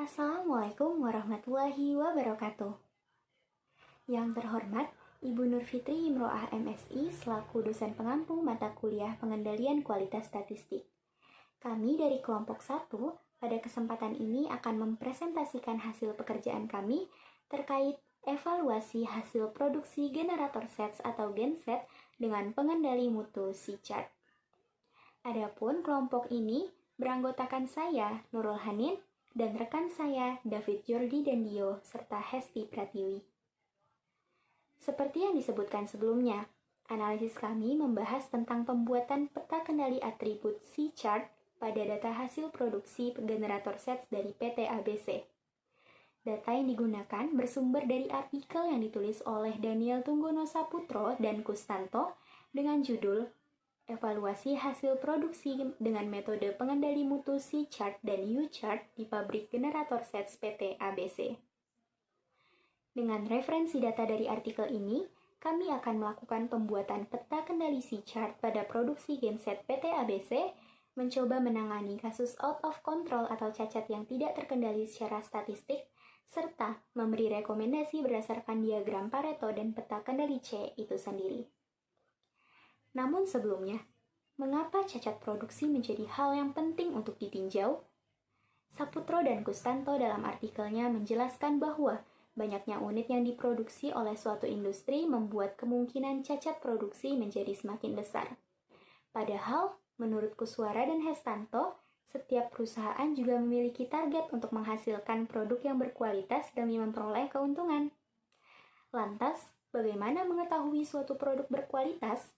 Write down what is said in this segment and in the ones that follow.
Assalamualaikum warahmatullahi wabarakatuh. Yang terhormat, Ibu Nur Fitri Imro'ah MSI selaku dosen pengampu mata kuliah pengendalian kualitas statistik. Kami dari kelompok 1 pada kesempatan ini akan mempresentasikan hasil pekerjaan kami terkait evaluasi hasil produksi generator sets atau genset dengan pengendali mutu C-chart. Adapun kelompok ini beranggotakan saya, Nurul Hanin, dan rekan saya, David Jordi Dendio, serta Hesti Pratiwi. Seperti yang disebutkan sebelumnya, analisis kami membahas tentang pembuatan peta kendali atribut C-chart pada data hasil produksi generator sets dari PT ABC. Data yang digunakan bersumber dari artikel yang ditulis oleh Daniel Tunggono Saputro dan Kustanto dengan judul Evaluasi hasil produksi dengan metode pengendali mutu C-chart dan U-chart di pabrik generator sets PT ABC. Dengan referensi data dari artikel ini, kami akan melakukan pembuatan peta kendali C-chart pada produksi genset PT ABC, mencoba menangani kasus out of control atau cacat yang tidak terkendali secara statistik, serta memberi rekomendasi berdasarkan diagram Pareto dan peta kendali C itu sendiri. Namun sebelumnya, mengapa cacat produksi menjadi hal yang penting untuk ditinjau? Saputro dan Kustanto dalam artikelnya menjelaskan bahwa banyaknya unit yang diproduksi oleh suatu industri membuat kemungkinan cacat produksi menjadi semakin besar. Padahal, menurut Kuswara dan Hestanto, setiap perusahaan juga memiliki target untuk menghasilkan produk yang berkualitas demi memperoleh keuntungan. Lantas, bagaimana mengetahui suatu produk berkualitas?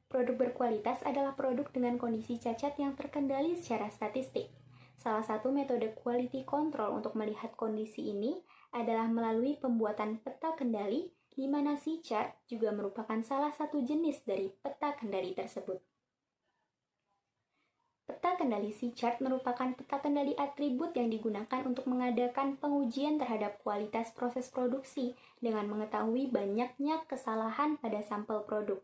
Produk berkualitas adalah produk dengan kondisi cacat yang terkendali secara statistik. Salah satu metode quality control untuk melihat kondisi ini adalah melalui pembuatan peta kendali, di mana C-chart juga merupakan salah satu jenis dari peta kendali tersebut. Peta kendali C-chart merupakan peta kendali atribut yang digunakan untuk mengadakan pengujian terhadap kualitas proses produksi dengan mengetahui banyaknya kesalahan pada sampel produk.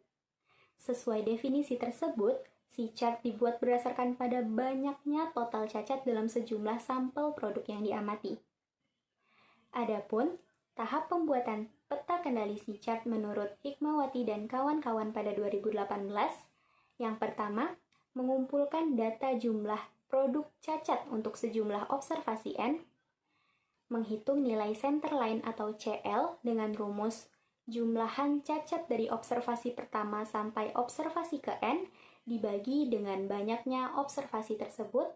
Sesuai definisi tersebut, C-chart dibuat berdasarkan pada banyaknya total cacat dalam sejumlah sampel produk yang diamati. Adapun, tahap pembuatan peta kendali C-chart menurut Hikmawati dan kawan-kawan pada 2018, yang pertama, mengumpulkan data jumlah produk cacat untuk sejumlah observasi N, menghitung nilai centerline atau CL dengan rumus jumlahan cacat dari observasi pertama sampai observasi ke N dibagi dengan banyaknya observasi tersebut.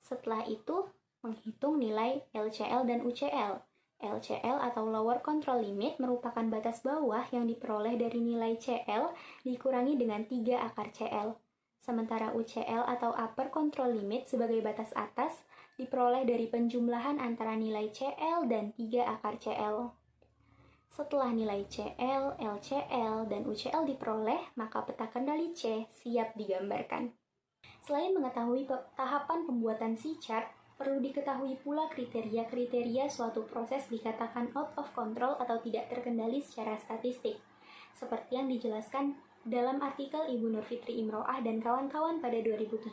Setelah itu, menghitung nilai LCL dan UCL. LCL atau Lower Control Limit merupakan batas bawah yang diperoleh dari nilai CL dikurangi dengan 3 akar CL. Sementara UCL atau Upper Control Limit sebagai batas atas diperoleh dari penjumlahan antara nilai CL dan 3 akar CL. Setelah nilai CL, LCL, dan UCL diperoleh, maka peta kendali C siap digambarkan. Selain mengetahui tahapan pembuatan C-chart, perlu diketahui pula kriteria-kriteria suatu proses dikatakan out of control atau tidak terkendali secara statistik. Seperti yang dijelaskan dalam artikel Ibu Nur Fitri Imro'ah dan kawan-kawan pada 2017,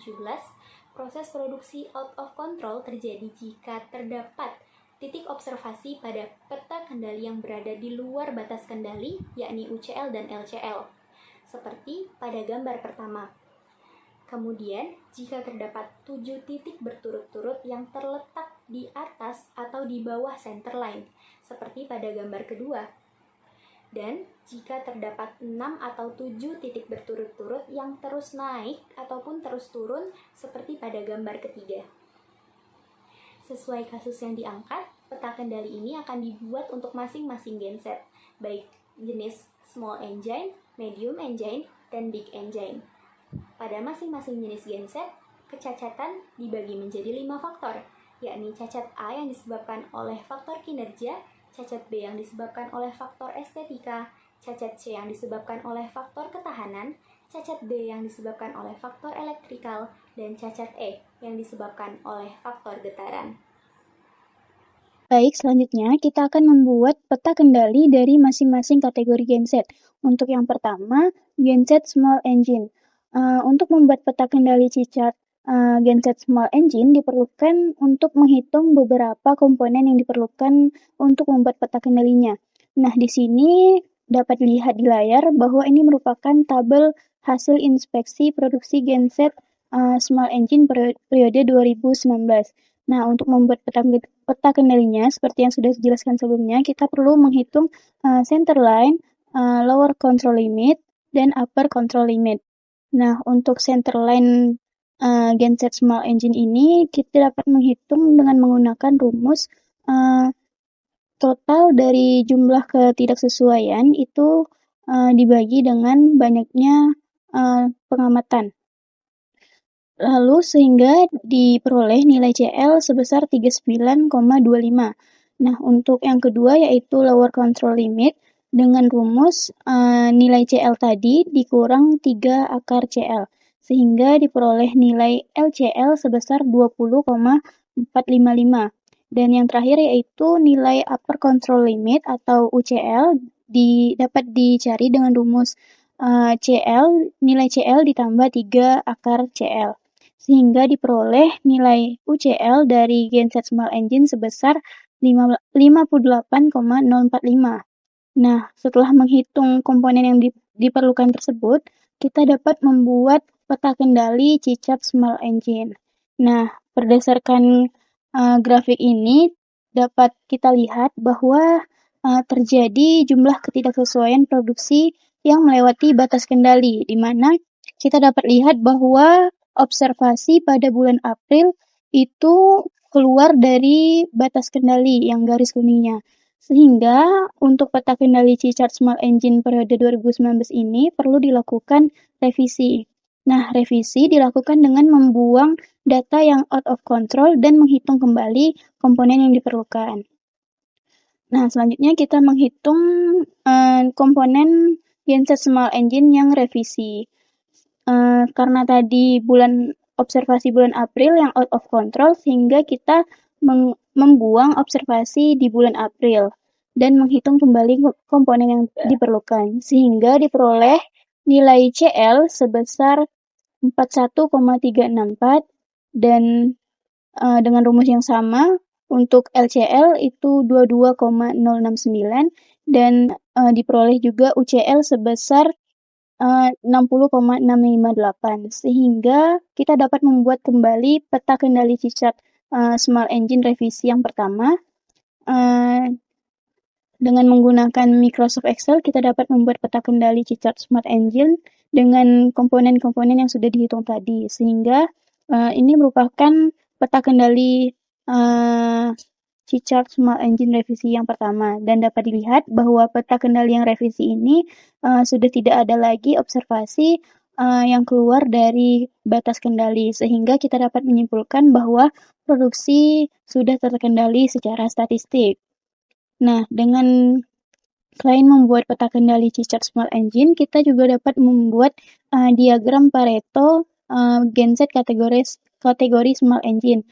proses produksi out of control terjadi jika terdapat titik observasi pada peta kendali yang berada di luar batas kendali, yakni UCL dan LCL, seperti pada gambar pertama. Kemudian, jika terdapat 7 titik berturut-turut yang terletak di atas atau di bawah centerline, seperti pada gambar kedua. Dan jika terdapat 6 atau 7 titik berturut-turut yang terus naik ataupun terus turun, seperti pada gambar ketiga. Sesuai kasus yang diangkat, peta kendali ini akan dibuat untuk masing-masing genset, baik jenis small engine, medium engine, dan big engine. Pada masing-masing jenis genset, kecacatan dibagi menjadi 5 faktor, yakni cacat A yang disebabkan oleh faktor kinerja, cacat B yang disebabkan oleh faktor estetika, cacat C yang disebabkan oleh faktor ketahanan, cacat D yang disebabkan oleh faktor elektrikal, dan cacat E yang disebabkan oleh faktor getaran. Baik, selanjutnya kita akan membuat peta kendali dari masing-masing kategori genset. Untuk yang pertama, genset small engine. Untuk membuat peta kendali C-chart genset small engine diperlukan untuk menghitung beberapa komponen yang diperlukan untuk membuat peta kendalinya. Nah, di sini dapat dilihat di layar bahwa ini merupakan tabel hasil inspeksi produksi genset small engine periode 2019. Nah, untuk membuat peta kendalinya, seperti yang sudah dijelaskan sebelumnya, kita perlu menghitung center line, lower control limit, dan upper control limit. Nah, untuk center line genset small engine ini kita dapat menghitung dengan menggunakan rumus total dari jumlah ketidaksesuaian itu dibagi dengan banyaknya pengamatan. Lalu sehingga diperoleh nilai CL sebesar 39,25. Nah, untuk yang kedua yaitu lower control limit dengan rumus nilai CL tadi dikurang 3 akar CL sehingga diperoleh nilai LCL sebesar 20,455. Dan yang terakhir yaitu nilai upper control limit atau UCL dapat dicari dengan rumus nilai CL ditambah 3 akar CL sehingga diperoleh nilai UCL dari genset small engine sebesar 58,045. Nah, setelah menghitung komponen yang diperlukan tersebut, kita dapat membuat peta kendali C-chart small engine. Nah, berdasarkan grafik ini dapat kita lihat bahwa terjadi jumlah ketidaksesuaian produksi yang melewati batas kendali, di mana kita dapat lihat bahwa observasi pada bulan April itu keluar dari batas kendali yang garis kuningnya. Sehingga untuk peta kendali C-chart small engine periode 2019 ini perlu dilakukan revisi. Nah, revisi dilakukan dengan membuang data yang out of control dan menghitung kembali komponen yang diperlukan. Nah, selanjutnya kita menghitung komponen genset small engine yang revisi. Karena tadi observasi bulan April yang out of control, sehingga kita membuang observasi di bulan April dan menghitung kembali komponen yang diperlukan, sehingga diperoleh nilai CL sebesar 41,364 dan dengan rumus yang sama untuk LCL itu 22,069 dan diperoleh juga UCL sebesar 60,658 sehingga kita dapat membuat kembali peta kendali C-chart small engine revisi yang pertama. Dengan menggunakan Microsoft Excel kita dapat membuat peta kendali C-chart smart engine dengan komponen-komponen yang sudah dihitung tadi sehingga ini merupakan peta kendali C-chart small engine revisi yang pertama dan dapat dilihat bahwa peta kendali yang revisi ini sudah tidak ada lagi observasi yang keluar dari batas kendali sehingga kita dapat menyimpulkan bahwa produksi sudah terkendali secara statistik. Nah, dengan selain membuat peta kendali C-chart small engine, kita juga dapat membuat diagram Pareto genset kategori small engine.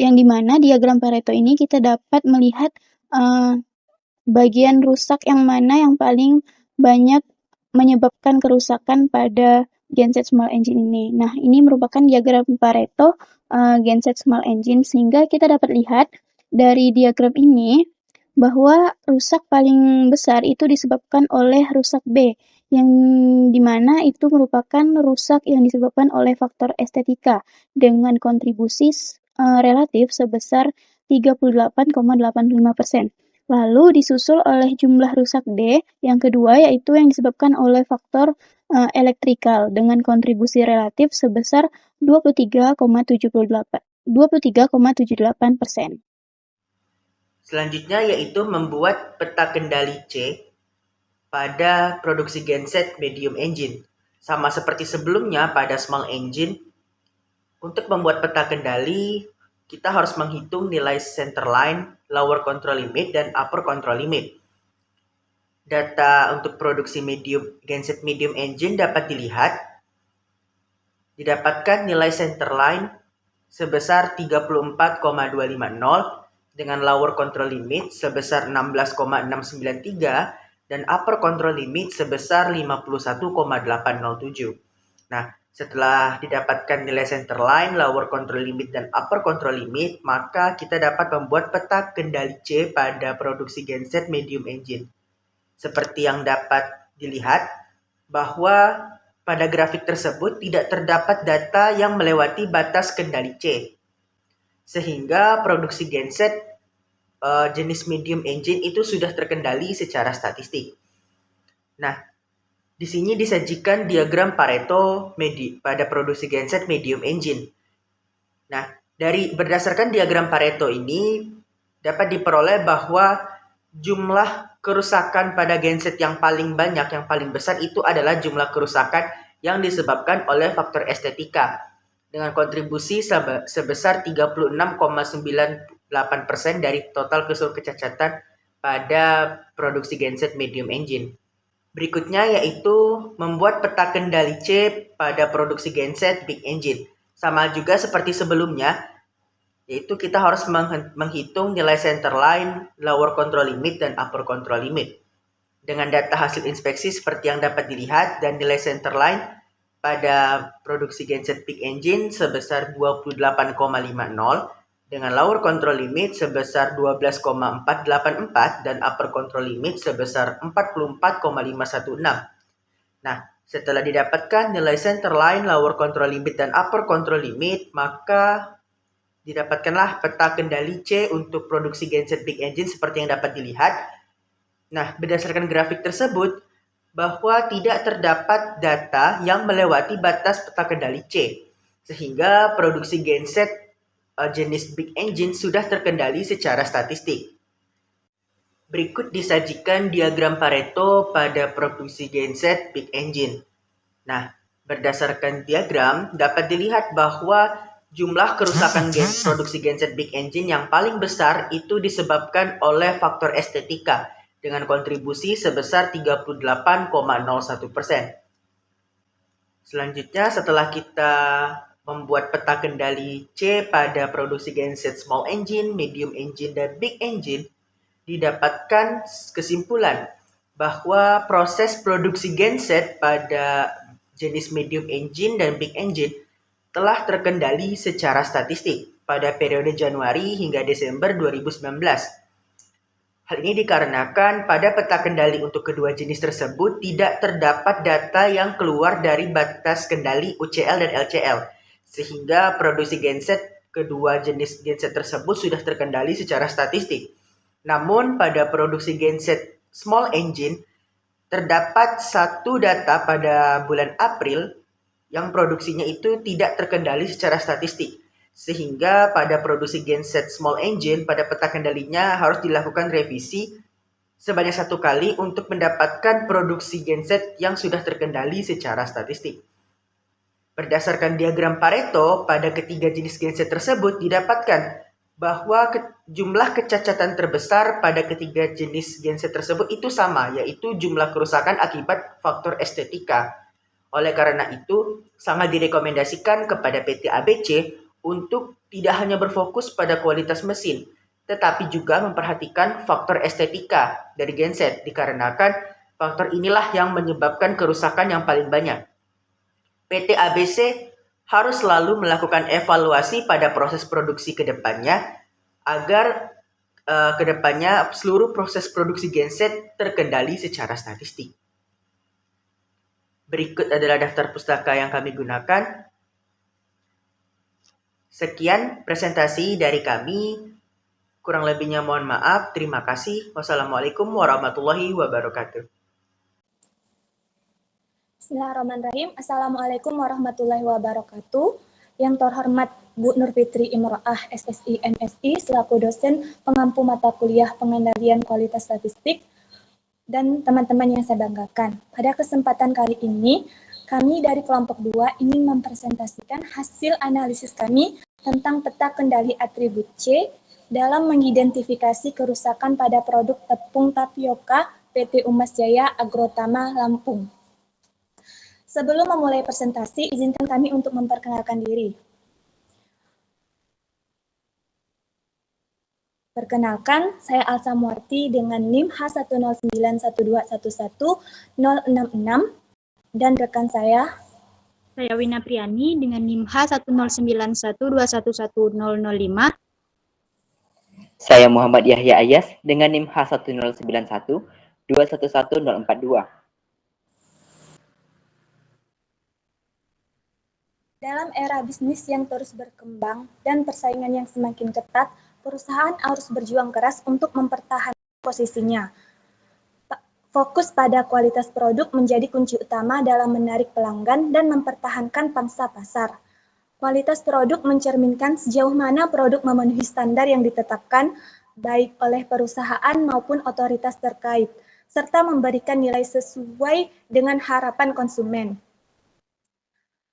Yang dimana diagram Pareto ini kita dapat melihat bagian rusak yang mana yang paling banyak menyebabkan kerusakan pada genset small engine ini. Nah, ini merupakan diagram Pareto genset small engine sehingga kita dapat lihat dari diagram ini bahwa rusak paling besar itu disebabkan oleh rusak B yang dimana itu merupakan rusak yang disebabkan oleh faktor estetika dengan kontribusi relatif sebesar 38,85%. Lalu disusul oleh jumlah rusak D yang kedua yaitu yang disebabkan oleh faktor elektrikal dengan kontribusi relatif sebesar 23,78%. Selanjutnya yaitu membuat peta kendali C pada produksi genset medium engine. Sama seperti sebelumnya pada small engine, untuk membuat peta kendali, kita harus menghitung nilai center line, lower control limit, dan upper control limit. Data untuk produksi genset medium engine dapat didapatkan nilai center line sebesar 34,250 dengan lower control limit sebesar 16,693 dan upper control limit sebesar 51,807. Nah, Setelah didapatkan nilai centerline, lower control limit, dan upper control limit, maka kita dapat membuat peta kendali C pada produksi genset medium engine. Seperti yang dapat dilihat, bahwa pada grafik tersebut tidak terdapat data yang melewati batas kendali C. Sehingga produksi genset jenis medium engine itu sudah terkendali secara statistik. Nah, di sini disajikan diagram Pareto pada produksi genset medium engine. Nah, berdasarkan diagram Pareto ini dapat diperoleh bahwa jumlah kerusakan pada genset yang paling banyak, yang paling besar itu adalah jumlah kerusakan yang disebabkan oleh faktor estetika dengan kontribusi sebesar 36,98% dari total keseluruhan kecacatan pada produksi genset medium engine. Berikutnya yaitu membuat peta kendali C pada produksi genset big engine. Sama juga seperti sebelumnya, yaitu kita harus menghitung nilai centerline, lower control limit, dan upper control limit. Dengan data hasil inspeksi seperti yang dapat dilihat, dan nilai centerline pada produksi genset big engine sebesar 28,50, dengan lower control limit sebesar 12,484 dan upper control limit sebesar 44,516. Nah, setelah didapatkan nilai centerline, lower control limit, dan upper control limit, maka didapatkanlah peta kendali C untuk produksi genset big engine seperti yang dapat dilihat. Nah, berdasarkan grafik tersebut, bahwa tidak terdapat data yang melewati batas peta kendali C, sehingga produksi genset jenis big engine sudah terkendali secara statistik. Berikut disajikan diagram Pareto pada produksi genset big engine. Nah, berdasarkan diagram dapat dilihat bahwa jumlah kerusakan produksi genset big engine yang paling besar itu disebabkan oleh faktor estetika dengan kontribusi sebesar 38,01%. Selanjutnya, setelah kita membuat peta kendali C pada produksi genset small engine, medium engine, dan big engine, didapatkan kesimpulan bahwa proses produksi genset pada jenis medium engine dan big engine telah terkendali secara statistik pada periode Januari hingga Desember 2019. Hal ini dikarenakan pada peta kendali untuk kedua jenis tersebut tidak terdapat data yang keluar dari batas kendali UCL dan LCL, sehingga produksi genset kedua jenis genset tersebut sudah terkendali secara statistik. Namun pada produksi genset small engine terdapat satu data pada bulan April yang produksinya itu tidak terkendali secara statistik. Sehingga pada produksi genset small engine pada peta kendalinya harus dilakukan revisi sebanyak 1 kali untuk mendapatkan produksi genset yang sudah terkendali secara statistik. Berdasarkan diagram Pareto pada ketiga jenis genset tersebut didapatkan bahwa jumlah kecacatan terbesar pada ketiga jenis genset tersebut itu sama, yaitu jumlah kerusakan akibat faktor estetika. Oleh karena itu, sangat direkomendasikan kepada PT ABC untuk tidak hanya berfokus pada kualitas mesin, tetapi juga memperhatikan faktor estetika dari genset, dikarenakan faktor inilah yang menyebabkan kerusakan yang paling banyak. PT ABC harus selalu melakukan evaluasi pada proses produksi ke depannya, agar ke depannya seluruh proses produksi genset terkendali secara statistik. Berikut adalah daftar pustaka yang kami gunakan. Sekian presentasi dari kami. Kurang lebihnya mohon maaf. Terima kasih. Wassalamualaikum warahmatullahi wabarakatuh. Bismillahirrahmanirrahim. Assalamualaikum warahmatullahi wabarakatuh. Yang terhormat Bu Nur Fitri Imro'ah, SSI, MSI, selaku dosen pengampu mata kuliah pengendalian kualitas statistik, dan teman-teman yang saya banggakan. Pada kesempatan kali ini, kami dari kelompok 2 ingin mempresentasikan hasil analisis kami tentang peta kendali atribut C dalam mengidentifikasi kerusakan pada produk tepung tapioka PT Umas Jaya Agrotama Lampung. Sebelum memulai presentasi, izinkan kami untuk memperkenalkan diri. Perkenalkan, saya Alsa Muarti dengan NIM H10912111066 dan rekan saya Saya Wina Priani dengan NIM H1091211005. Saya Muhammad Yahya Ayas dengan NIM H1091211042. Dalam era bisnis yang terus berkembang dan persaingan yang semakin ketat, perusahaan harus berjuang keras untuk mempertahankan posisinya. Fokus pada kualitas produk menjadi kunci utama dalam menarik pelanggan dan mempertahankan pangsa pasar. Kualitas produk mencerminkan sejauh mana produk memenuhi standar yang ditetapkan baik oleh perusahaan maupun otoritas terkait, serta memberikan nilai sesuai dengan harapan konsumen.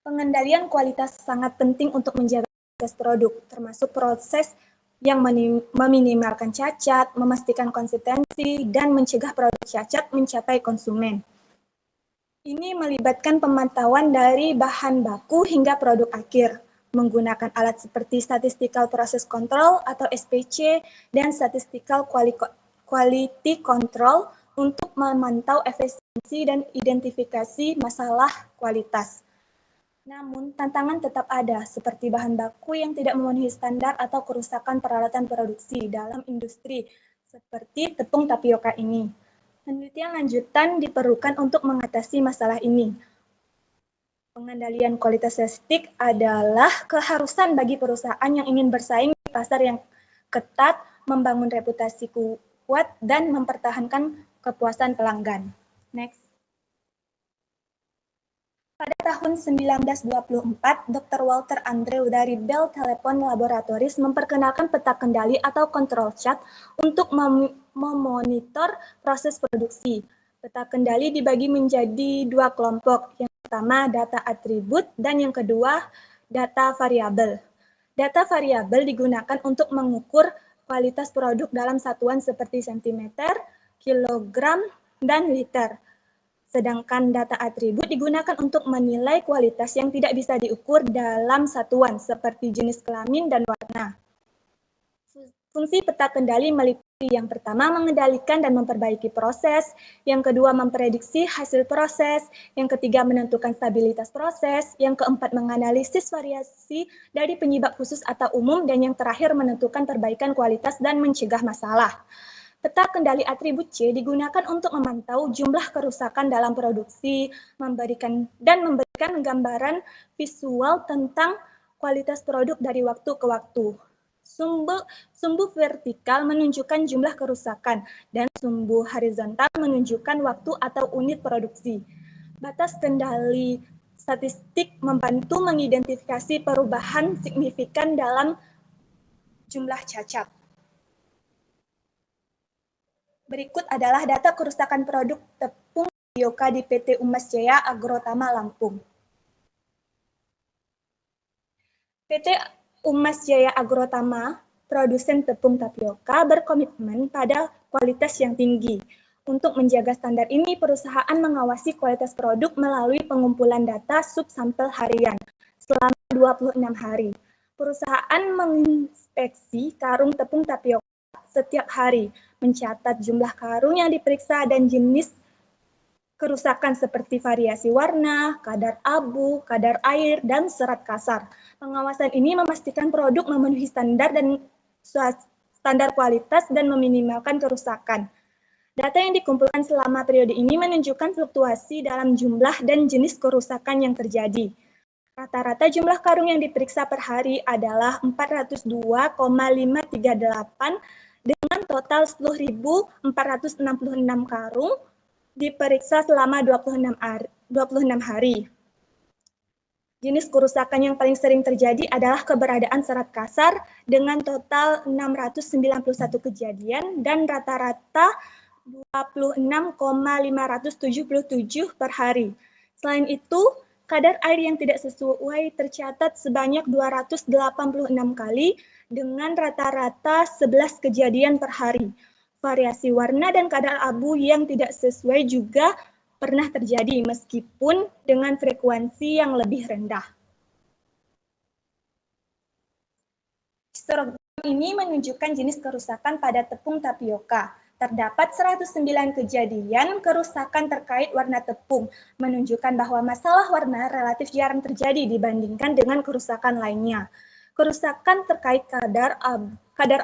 Pengendalian kualitas sangat penting untuk menjaga kualitas produk, termasuk proses yang meminimalkan cacat, memastikan konsistensi, dan mencegah produk cacat mencapai konsumen. Ini melibatkan pemantauan dari bahan baku hingga produk akhir, menggunakan alat seperti Statistical Process Control atau SPC dan Statistical Quality Control untuk memantau efisiensi dan identifikasi masalah kualitas. Namun, tantangan tetap ada, seperti bahan baku yang tidak memenuhi standar atau kerusakan peralatan produksi dalam industri, seperti tepung tapioka ini. Penelitian lanjutan diperlukan untuk mengatasi masalah ini. Pengendalian kualitas statistik adalah keharusan bagi perusahaan yang ingin bersaing di pasar yang ketat, membangun reputasi kuat, dan mempertahankan kepuasan pelanggan. Next. Pada tahun 1924, Dr. Walter Andrew dari Bell Telephone Laboratories memperkenalkan peta kendali atau control chart untuk memonitor proses produksi. Peta kendali dibagi menjadi dua kelompok. Yang pertama data atribut dan yang kedua data variabel. Data variabel digunakan untuk mengukur kualitas produk dalam satuan seperti sentimeter, kilogram, dan liter. Sedangkan data atribut digunakan untuk menilai kualitas yang tidak bisa diukur dalam satuan, seperti jenis kelamin dan warna. Fungsi peta kendali meliputi yang pertama mengendalikan dan memperbaiki proses, yang kedua memprediksi hasil proses, yang ketiga menentukan stabilitas proses, yang keempat menganalisis variasi dari penyebab khusus atau umum, dan yang terakhir menentukan perbaikan kualitas dan mencegah masalah. Peta kendali atribut C digunakan untuk memantau jumlah kerusakan dalam produksi, memberikan gambaran visual tentang kualitas produk dari waktu ke waktu. Sumbu vertikal menunjukkan jumlah kerusakan, dan sumbu horizontal menunjukkan waktu atau unit produksi. Batas kendali statistik membantu mengidentifikasi perubahan signifikan dalam jumlah cacat. Berikut adalah data kerusakan produk tepung tapioka di PT Umas Jaya Agrotama Lampung. PT Umas Jaya Agrotama, produsen tepung tapioka, berkomitmen pada kualitas yang tinggi. Untuk menjaga standar ini, perusahaan mengawasi kualitas produk melalui pengumpulan data subsampel harian selama 26 hari. Perusahaan menginspeksi karung tepung tapioka setiap hari, mencatat jumlah karung yang diperiksa dan jenis kerusakan seperti variasi warna, kadar abu, kadar air, dan serat kasar. Pengawasan ini memastikan produk memenuhi standar kualitas dan meminimalkan kerusakan. Data yang dikumpulkan selama periode ini menunjukkan fluktuasi dalam jumlah dan jenis kerusakan yang terjadi. Rata-rata jumlah karung yang diperiksa per hari adalah 402,538 dengan total 10.466 karung diperiksa selama 26 hari. Jenis kerusakan yang paling sering terjadi adalah keberadaan serat kasar dengan total 691 kejadian dan rata-rata 26,577 per hari. Selain itu, kadar air yang tidak sesuai tercatat sebanyak 286 kali dengan rata-rata 11 kejadian per hari. Variasi warna dan kadar abu yang tidak sesuai juga pernah terjadi meskipun dengan frekuensi yang lebih rendah. Histogram ini menunjukkan jenis kerusakan pada tepung tapioka. Terdapat 109 kejadian kerusakan terkait warna tepung, menunjukkan bahwa masalah warna relatif jarang terjadi dibandingkan dengan kerusakan lainnya. Kerusakan terkait kadar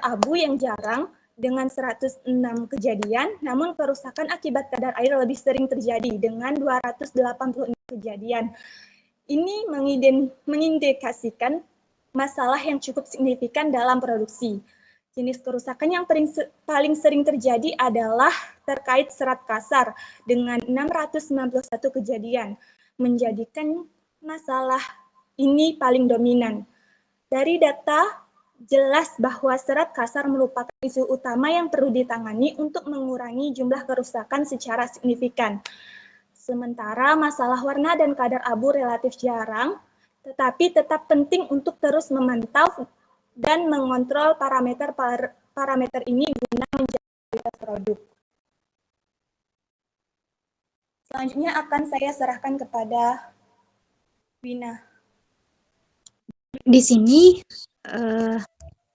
abu yang jarang dengan 106 kejadian, namun kerusakan akibat kadar air lebih sering terjadi dengan 286 kejadian. Ini mengindikasikan masalah yang cukup signifikan dalam produksi. Jenis kerusakan yang paling sering terjadi adalah terkait serat kasar dengan 691 kejadian, menjadikan masalah ini paling dominan. Dari data, jelas bahwa serat kasar merupakan isu utama yang perlu ditangani untuk mengurangi jumlah kerusakan secara signifikan. Sementara masalah warna dan kadar abu relatif jarang, tetapi tetap penting untuk terus memantau dan mengontrol parameter ini guna menjaga kualitas produk. Selanjutnya akan saya serahkan kepada Wina. Di sini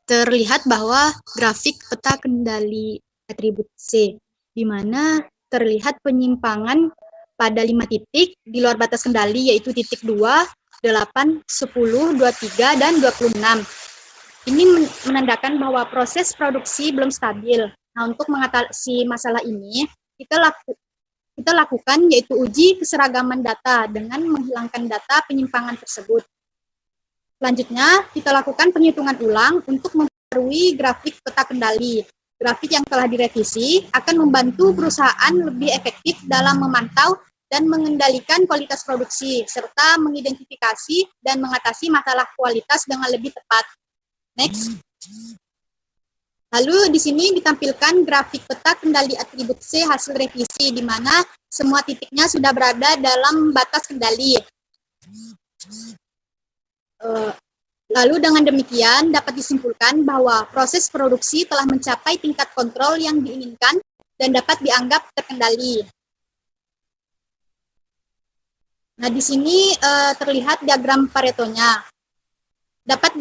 terlihat bahwa grafik peta kendali atribut C, di mana terlihat penyimpangan pada 5 titik di luar batas kendali, yaitu titik 2, 8, 10, 23, dan 26. Ini menandakan bahwa proses produksi belum stabil. Nah, untuk mengatasi masalah ini, kita lakukan yaitu uji keseragaman data dengan menghilangkan data penyimpangan tersebut. Selanjutnya, kita lakukan penghitungan ulang untuk memperbarui grafik peta kendali. Grafik yang telah direvisi akan membantu perusahaan lebih efektif dalam memantau dan mengendalikan kualitas produksi, serta mengidentifikasi dan mengatasi masalah kualitas dengan lebih tepat. Next. Lalu di sini ditampilkan grafik peta kendali atribut C hasil revisi, di mana semua titiknya sudah berada dalam batas kendali. Lalu dengan demikian dapat disimpulkan bahwa proses produksi telah mencapai tingkat kontrol yang diinginkan dan dapat dianggap terkendali. Nah, di sini terlihat diagram Paretonya. Dapat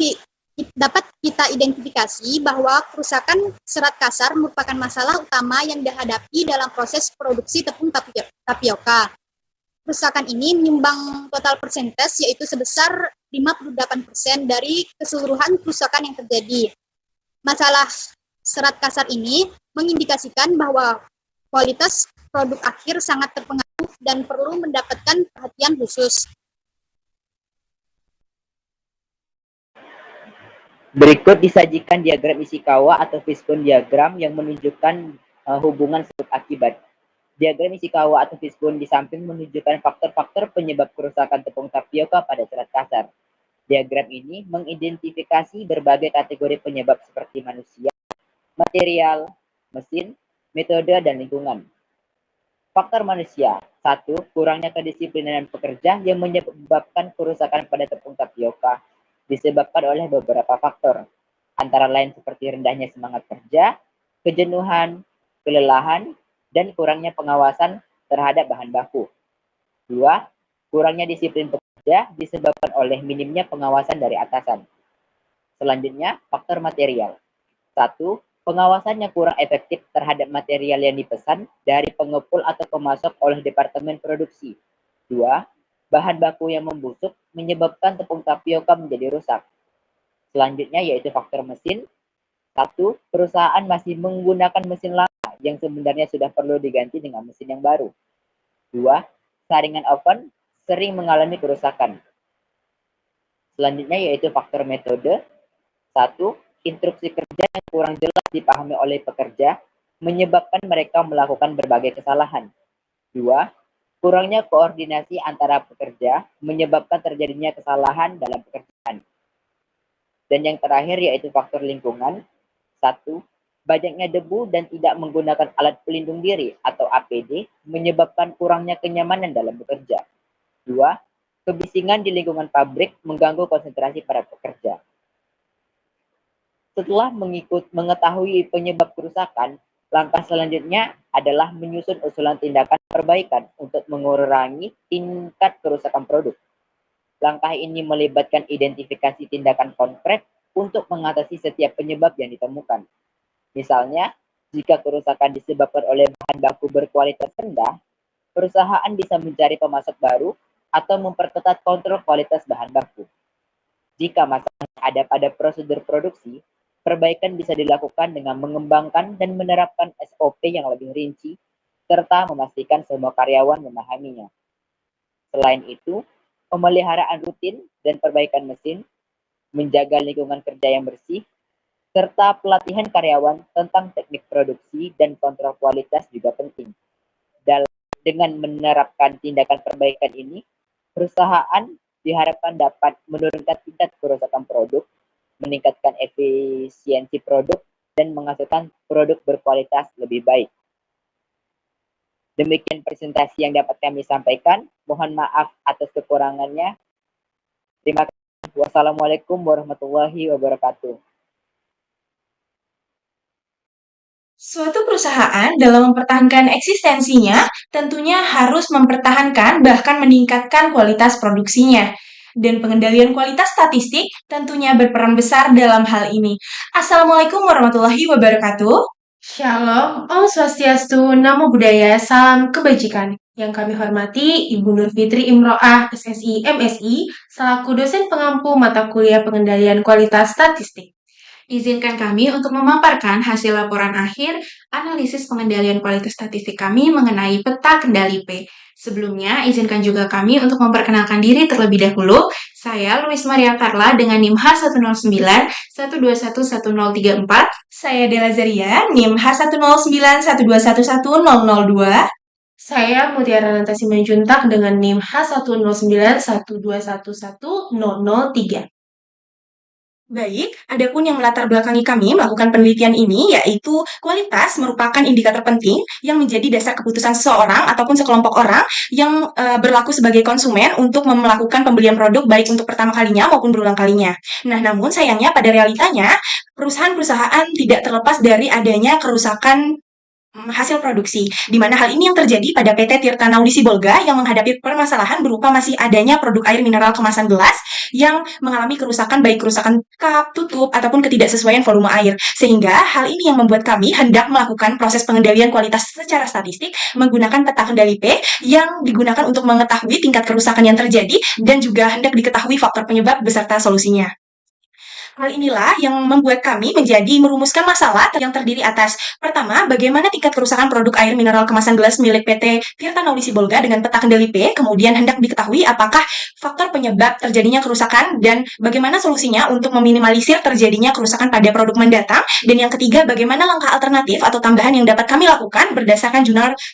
kita identifikasi bahwa kerusakan serat kasar merupakan masalah utama yang dihadapi dalam proses produksi tepung tapioka. Kerusakan ini menyumbang total persentase, yaitu sebesar 58% dari keseluruhan kerusakan yang terjadi. Masalah serat kasar ini mengindikasikan bahwa kualitas produk akhir sangat terpengaruh dan perlu mendapatkan perhatian khusus. Berikut disajikan diagram Ishikawa atau fishbone diagram yang menunjukkan hubungan sebab akibat. Diagram Ishikawa atau fishbone di samping menunjukkan faktor-faktor penyebab kerusakan tepung tapioka pada serat kasar. Diagram ini mengidentifikasi berbagai kategori penyebab seperti manusia, material, mesin, metode, dan lingkungan. Faktor manusia. 1. Kurangnya kedisiplinan pekerja yang menyebabkan kerusakan pada tepung tapioka disebabkan oleh beberapa faktor, antara lain seperti rendahnya semangat kerja, kejenuhan, kelelahan, dan kurangnya pengawasan terhadap bahan baku. 2. Kurangnya disiplin pekerja disebabkan oleh minimnya pengawasan dari atasan. Selanjutnya, faktor material. 1. Pengawasannya kurang efektif terhadap material yang dipesan dari pengepul atau pemasok oleh departemen produksi. 2. Bahan baku yang membusuk menyebabkan tepung tapioka menjadi rusak. Selanjutnya yaitu faktor mesin. 1. Perusahaan masih menggunakan mesin lama yang sebenarnya sudah perlu diganti dengan mesin yang baru. 2. Saringan oven sering mengalami kerusakan. Selanjutnya yaitu faktor metode. 1. Instruksi kerja yang kurang jelas dipahami oleh pekerja menyebabkan mereka melakukan berbagai kesalahan. 2. Kurangnya koordinasi antara pekerja menyebabkan terjadinya kesalahan dalam pekerjaan. Dan yang terakhir yaitu faktor lingkungan. 1. Banyaknya debu dan tidak menggunakan alat pelindung diri atau APD menyebabkan kurangnya kenyamanan dalam bekerja. 2. Kebisingan di lingkungan pabrik mengganggu konsentrasi para pekerja. Setelah mengetahui penyebab kerusakan, langkah selanjutnya adalah menyusun usulan tindakan perbaikan untuk mengurangi tingkat kerusakan produk. Langkah ini melibatkan identifikasi tindakan konkret untuk mengatasi setiap penyebab yang ditemukan. Misalnya, Jika kerusakan disebabkan oleh bahan baku berkualitas rendah, perusahaan bisa mencari pemasok baru atau memperketat kontrol kualitas bahan baku. Jika masalah ada pada prosedur produksi, perbaikan bisa dilakukan dengan mengembangkan dan menerapkan SOP yang lebih rinci, serta memastikan semua karyawan memahaminya. Selain itu, pemeliharaan rutin dan perbaikan mesin, menjaga lingkungan kerja yang bersih, serta pelatihan karyawan tentang teknik produksi dan kontrol kualitas juga penting. Dengan menerapkan tindakan perbaikan ini, perusahaan diharapkan dapat menurunkan tingkat kerusakan produk, meningkatkan efisiensi produk, dan menghasilkan produk berkualitas lebih baik. Demikian presentasi yang dapat kami sampaikan. Mohon maaf atas kekurangannya. Terima kasih. Wassalamualaikum warahmatullahi wabarakatuh. Suatu perusahaan dalam mempertahankan eksistensinya tentunya harus mempertahankan bahkan meningkatkan kualitas produksinya. Dan pengendalian kualitas statistik tentunya berperan besar dalam hal ini. Assalamualaikum warahmatullahi wabarakatuh. Shalom, Om Swastiastu, Namo Buddhaya, Salam Kebajikan. Yang kami hormati Ibu Nur Fitri Imro'ah, SSI, MSI, selaku dosen pengampu mata kuliah pengendalian kualitas statistik. Izinkan kami untuk memaparkan hasil laporan akhir analisis pengendalian kualitas statistik kami mengenai peta kendali P. Sebelumnya, izinkan juga kami untuk memperkenalkan diri terlebih dahulu. Saya Luis Maria Carla dengan NIM H109 1211034. Saya Dela Zaria, NIM H109 1211002. Saya Mutiara Nantasi Manjuntak dengan NIM H109 1211003. Baik, adapun yang melatar belakangi kami melakukan penelitian ini yaitu kualitas merupakan indikator penting yang menjadi dasar keputusan seseorang ataupun sekelompok orang yang berlaku sebagai konsumen untuk melakukan pembelian produk baik untuk pertama kalinya maupun berulang kalinya. Nah, namun sayangnya pada realitanya perusahaan-perusahaan tidak terlepas dari adanya kerusakan hasil produksi, di mana hal ini yang terjadi pada PT Tirta Naudi Sibolga yang menghadapi permasalahan berupa masih adanya produk air mineral kemasan gelas yang mengalami kerusakan baik kerusakan kap, tutup, ataupun ketidaksesuaian volume air. Sehingga hal ini yang membuat kami hendak melakukan proses pengendalian kualitas secara statistik menggunakan peta kendali P yang digunakan untuk mengetahui tingkat kerusakan yang terjadi dan juga hendak diketahui faktor penyebab beserta solusinya. Hal inilah yang membuat kami menjadi merumuskan masalah yang terdiri atas pertama, bagaimana tingkat kerusakan produk air mineral kemasan gelas milik PT Tirta Naudi Sibolga dengan peta kendali P, kemudian hendak diketahui apakah faktor penyebab terjadinya kerusakan dan bagaimana solusinya untuk meminimalisir terjadinya kerusakan pada produk mendatang, dan yang ketiga, bagaimana langkah alternatif atau tambahan yang dapat kami lakukan berdasarkan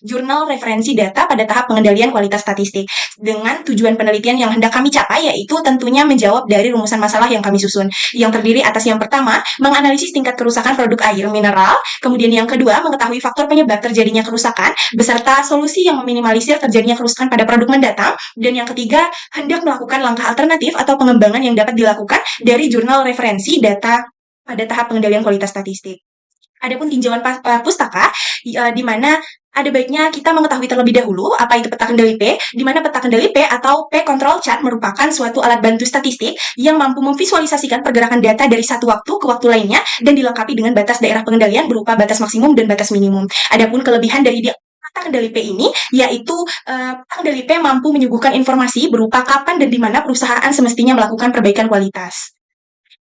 jurnal referensi data pada tahap pengendalian kualitas statistik dengan tujuan penelitian yang hendak kami capai yaitu tentunya menjawab dari rumusan masalah yang kami susun, yang terdiri atas yang pertama, menganalisis tingkat kerusakan produk air mineral, kemudian yang kedua, mengetahui faktor penyebab terjadinya kerusakan, beserta solusi yang meminimalisir terjadinya kerusakan pada produk mendatang, dan yang ketiga, hendak melakukan langkah alternatif atau pengembangan yang dapat dilakukan dari jurnal referensi data pada tahap pengendalian kualitas statistik. Adapun tinjauan pustaka, di mana ada baiknya kita mengetahui terlebih dahulu apa itu peta kendali P, di mana peta kendali P atau P control chart merupakan suatu alat bantu statistik yang mampu memvisualisasikan pergerakan data dari satu waktu ke waktu lainnya dan dilengkapi dengan batas daerah pengendalian berupa batas maksimum dan batas minimum. Adapun kelebihan dari peta kendali P ini yaitu peta kendali P mampu menyuguhkan informasi berupa kapan dan di mana perusahaan semestinya melakukan perbaikan kualitas.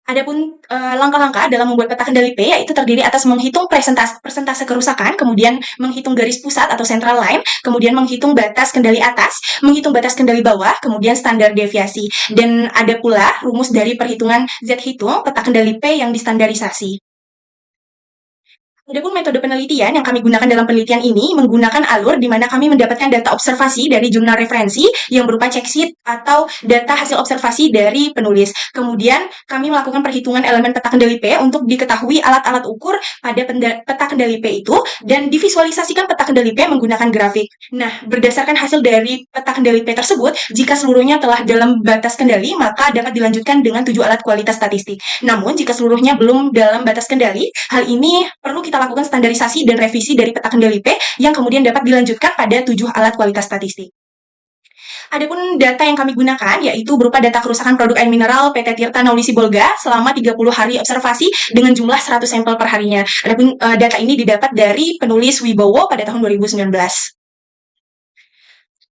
Adapun langkah-langkah dalam membuat peta kendali P yaitu terdiri atas menghitung persentase kerusakan, kemudian menghitung garis pusat atau central line, kemudian menghitung batas kendali atas, menghitung batas kendali bawah, kemudian standar deviasi. Dan ada pula rumus dari perhitungan Z-hitung peta kendali P yang distandarisasi. Adapun metode penelitian yang kami gunakan dalam penelitian ini menggunakan alur di mana kami mendapatkan data observasi dari jurnal referensi yang berupa check sheet atau data hasil observasi dari penulis. Kemudian kami melakukan perhitungan elemen peta kendali P untuk diketahui alat-alat ukur pada peta kendali P itu dan divisualisasikan peta kendali P menggunakan grafik. Nah, berdasarkan hasil dari peta kendali P tersebut, jika seluruhnya telah dalam batas kendali, maka dapat dilanjutkan dengan 7 alat kualitas statistik. Namun, jika seluruhnya belum dalam batas kendali, hal ini perlu kita lakukan standarisasi dan revisi dari peta kendali P yang kemudian dapat dilanjutkan pada 7 alat kualitas statistik. Adapun data yang kami gunakan yaitu berupa data kerusakan produk air mineral PT Tirta Nauli Sibolga selama 30 hari observasi dengan jumlah 100 sampel per harinya. Adapun data ini didapat dari penulis Wibowo pada tahun 2019.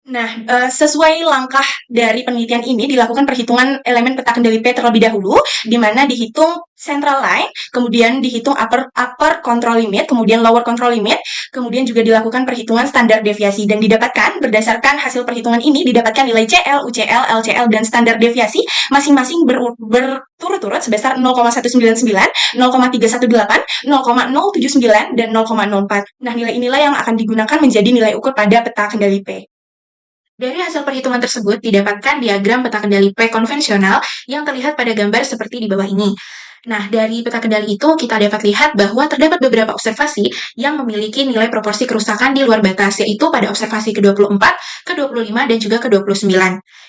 Nah, sesuai langkah dari penelitian ini dilakukan perhitungan elemen peta kendali P terlebih dahulu, di mana dihitung central line, kemudian dihitung upper control limit, kemudian lower control limit, kemudian juga dilakukan perhitungan standar deviasi dan didapatkan berdasarkan hasil perhitungan ini didapatkan nilai CL, UCL, LCL dan standar deviasi masing-masing berturut-turut sebesar 0,199, 0,318, 0,079 dan 0,04. Nah, nilai inilah yang akan digunakan menjadi nilai ukur pada peta kendali P. Dari hasil perhitungan tersebut didapatkan diagram peta kendali P konvensional yang terlihat pada gambar seperti di bawah ini. Nah, dari peta kendali itu kita dapat lihat bahwa terdapat beberapa observasi yang memiliki nilai proporsi kerusakan di luar batas, yaitu pada observasi ke-24, ke-25, dan juga ke-29,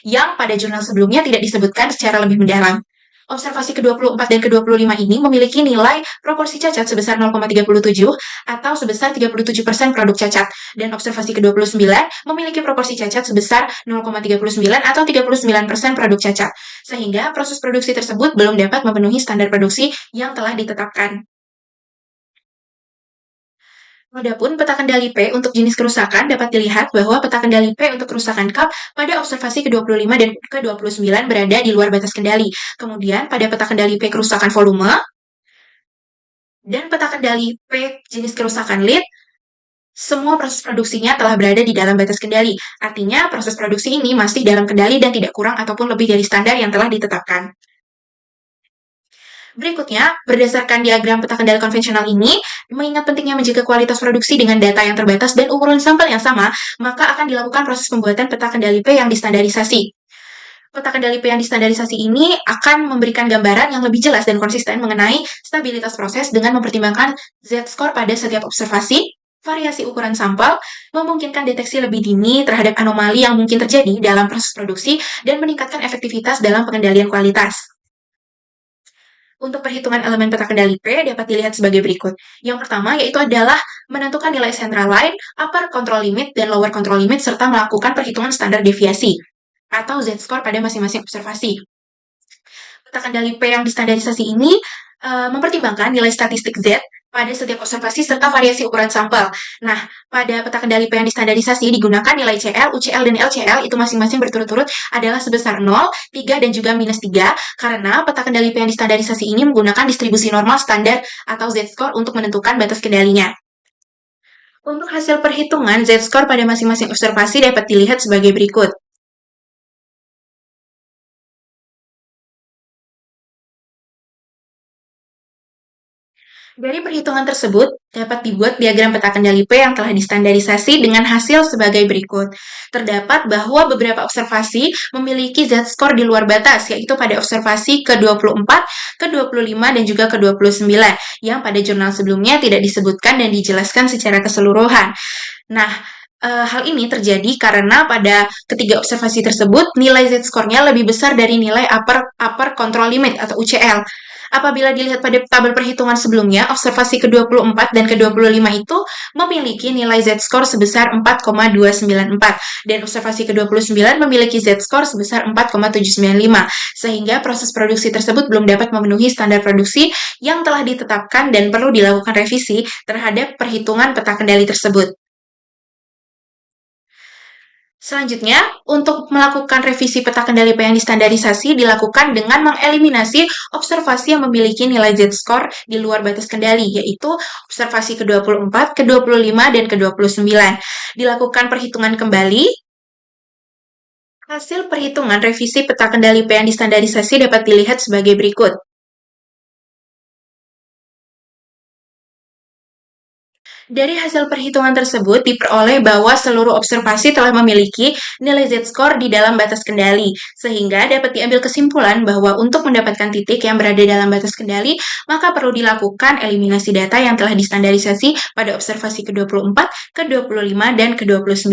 yang pada jurnal sebelumnya tidak disebutkan secara lebih mendalam. Observasi ke-24 dan ke-25 ini memiliki nilai proporsi cacat sebesar 0,37 atau sebesar 37% produk cacat. Dan observasi ke-29 memiliki proporsi cacat sebesar 0,39 atau 39% produk cacat. Sehingga proses produksi tersebut belum dapat memenuhi standar produksi yang telah ditetapkan. Adapun peta kendali P untuk jenis kerusakan dapat dilihat bahwa peta kendali P untuk kerusakan kap pada observasi ke-25 dan ke-29 berada di luar batas kendali. Kemudian pada peta kendali P kerusakan volume dan peta kendali P jenis kerusakan lid, semua proses produksinya telah berada di dalam batas kendali. Artinya proses produksi ini masih dalam kendali dan tidak kurang ataupun lebih dari standar yang telah ditetapkan. Berikutnya, berdasarkan diagram peta kendali konvensional ini, mengingat pentingnya menjaga kualitas produksi dengan data yang terbatas dan ukuran sampel yang sama, maka akan dilakukan proses pembuatan peta kendali P yang distandarisasi. Peta kendali P yang distandarisasi ini akan memberikan gambaran yang lebih jelas dan konsisten mengenai stabilitas proses dengan mempertimbangkan Z-score pada setiap observasi, variasi ukuran sampel, memungkinkan deteksi lebih dini terhadap anomali yang mungkin terjadi dalam proses produksi, dan meningkatkan efektivitas dalam pengendalian kualitas. Untuk perhitungan elemen peta kendali P dapat dilihat sebagai berikut. Yang pertama yaitu adalah menentukan nilai central line, upper control limit, dan lower control limit, serta melakukan perhitungan standar deviasi atau Z-score pada masing-masing observasi. Peta kendali P yang distandarisasi ini mempertimbangkan nilai statistik Z pada setiap observasi serta variasi ukuran sampel. Nah, pada peta kendali P yang distandarisasi digunakan nilai CL, UCL, dan LCL itu masing-masing berturut-turut adalah sebesar 0, 3, dan juga minus 3, karena peta kendali P yang distandarisasi ini menggunakan distribusi normal standar atau Z-score untuk menentukan batas kendalinya. Untuk hasil perhitungan Z-score pada masing-masing observasi dapat dilihat sebagai berikut. Dari perhitungan tersebut, dapat dibuat diagram peta kendali P yang telah distandarisasi dengan hasil sebagai berikut. Terdapat bahwa beberapa observasi memiliki Z-score di luar batas, yaitu pada observasi ke-24, ke-25, dan juga ke-29, yang pada jurnal sebelumnya tidak disebutkan dan dijelaskan secara keseluruhan. Nah, hal ini terjadi karena pada ketiga observasi tersebut, nilai Z-score-nya lebih besar dari nilai upper control limit atau UCL. Apabila dilihat pada tabel perhitungan sebelumnya, observasi ke-24 dan ke-25 itu memiliki nilai Z-score sebesar 4,294 dan observasi ke-29 memiliki Z-score sebesar 4,795, sehingga proses produksi tersebut belum dapat memenuhi standar produksi yang telah ditetapkan dan perlu dilakukan revisi terhadap perhitungan peta kendali tersebut. Selanjutnya, untuk melakukan revisi peta kendali P yang distandarisasi dilakukan dengan mengeliminasi observasi yang memiliki nilai Z-score di luar batas kendali, yaitu observasi ke-24, ke-25, dan ke-29. Dilakukan perhitungan kembali. Hasil perhitungan revisi peta kendali P yang distandarisasi dapat dilihat sebagai berikut. Dari hasil perhitungan tersebut diperoleh bahwa seluruh observasi telah memiliki nilai Z-score di dalam batas kendali, sehingga dapat diambil kesimpulan bahwa untuk mendapatkan titik yang berada dalam batas kendali, maka perlu dilakukan eliminasi data yang telah distandarisasi pada observasi ke-24, ke-25, dan ke-29.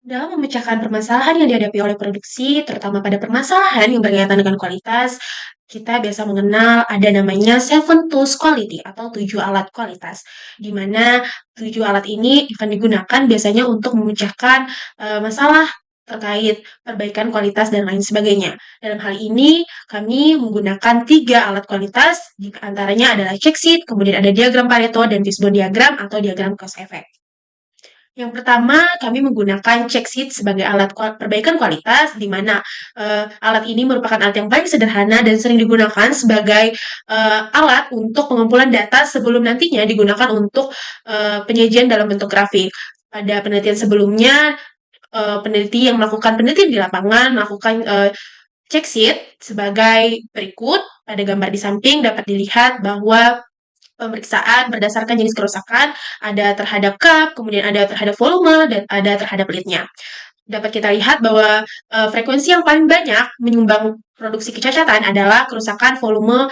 Dalam memecahkan permasalahan yang dihadapi oleh produksi, terutama pada permasalahan yang berkaitan dengan kualitas, kita biasa mengenal ada namanya 7 tools quality atau 7 alat kualitas, di mana 7 alat ini akan digunakan biasanya untuk memecahkan masalah terkait perbaikan kualitas dan lain sebagainya. Dalam hal ini, kami menggunakan 3 alat kualitas, di antaranya adalah check sheet, kemudian ada diagram Pareto, dan fishbone diagram atau diagram cause effect. Yang pertama, kami menggunakan check sheet sebagai alat perbaikan kualitas, di mana alat ini merupakan alat yang paling sederhana dan sering digunakan sebagai alat untuk pengumpulan data sebelum nantinya digunakan untuk penyajian dalam bentuk grafik. Pada penelitian sebelumnya, peneliti yang melakukan penelitian di lapangan melakukan check sheet sebagai berikut. Pada gambar di samping dapat dilihat bahwa pemeriksaan berdasarkan jenis kerusakan, ada terhadap cup, kemudian ada terhadap volume, dan ada terhadap lead-nya. Dapat kita lihat bahwa frekuensi yang paling banyak menyumbang produksi kecacatan adalah kerusakan volume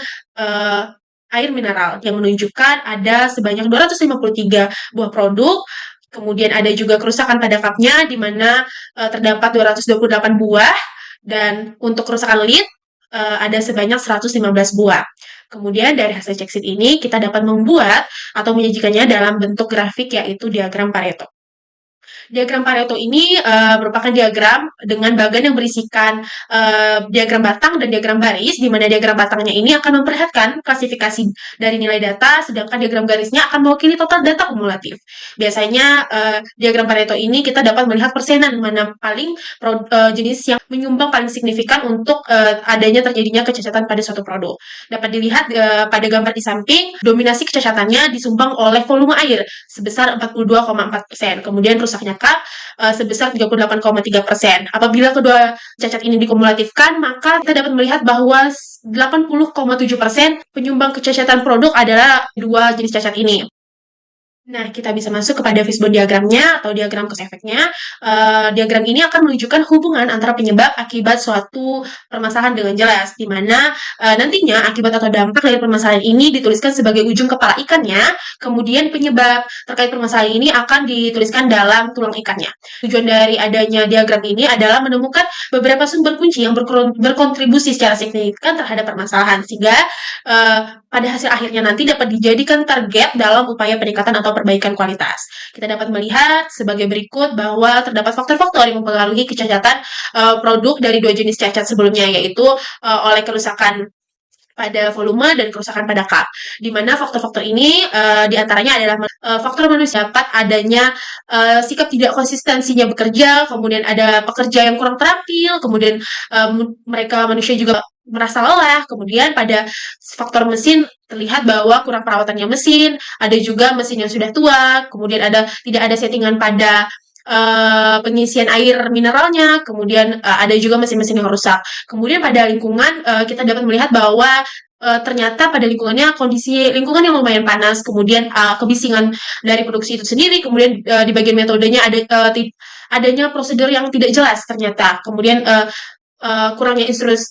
air mineral, yang menunjukkan ada sebanyak 253 buah produk. Kemudian ada juga kerusakan pada cupnya, di mana terdapat 228 buah, dan untuk kerusakan lead ada sebanyak 115 buah. Kemudian dari hasil check sheet ini kita dapat membuat atau menyajikannya dalam bentuk grafik, yaitu diagram Pareto. Diagram Pareto ini merupakan diagram dengan bagan yang berisikan diagram batang dan diagram baris, di mana diagram batangnya ini akan memperlihatkan klasifikasi dari nilai data, sedangkan diagram garisnya akan mewakili total data kumulatif. Biasanya diagram Pareto ini kita dapat melihat persenan mana paling jenis yang menyumbang paling signifikan untuk adanya terjadinya kecacatan pada suatu produk. Dapat dilihat pada gambar di samping, dominasi kecacatannya disumbang oleh volume air sebesar 42,4%. Kemudian rusaknya cup sebesar 38,3%. Apabila kedua cacat ini dikumulatifkan, maka kita dapat melihat bahwa 80,7% penyumbang kecacatan produk adalah dua jenis cacat ini. Nah, kita bisa masuk kepada fishbone diagramnya atau diagram cause effect-nya. Diagram ini akan menunjukkan hubungan antara penyebab akibat suatu permasalahan dengan jelas, di mana nantinya akibat atau dampak dari permasalahan ini dituliskan sebagai ujung kepala ikannya, kemudian penyebab terkait permasalahan ini akan dituliskan dalam tulang ikannya. Tujuan dari adanya diagram ini adalah menemukan beberapa sumber kunci yang berkontribusi secara signifikan terhadap permasalahan, sehingga pada hasil akhirnya nanti dapat dijadikan target dalam upaya peningkatan atau perbaikan kualitas. Kita dapat melihat sebagai berikut bahwa terdapat faktor-faktor yang mempengaruhi kecacatan produk dari dua jenis cacat sebelumnya, yaitu oleh kerusakan pada volume dan kerusakan pada cup. Di mana faktor-faktor ini diantaranya adalah faktor manusia, dapat adanya sikap tidak konsistensinya bekerja, kemudian ada pekerja yang kurang terampil, kemudian manusia juga merasa lelah, kemudian pada faktor mesin terlihat bahwa kurang perawatannya mesin, ada juga mesin yang sudah tua, kemudian tidak ada settingan pada pengisian air mineralnya, kemudian ada juga mesin-mesin yang rusak. Kemudian pada lingkungan kita dapat melihat bahwa ternyata pada lingkungannya kondisi lingkungan yang lumayan panas, kemudian kebisingan dari produksi itu sendiri, kemudian di bagian metodenya adanya prosedur yang tidak jelas ternyata, kemudian kurangnya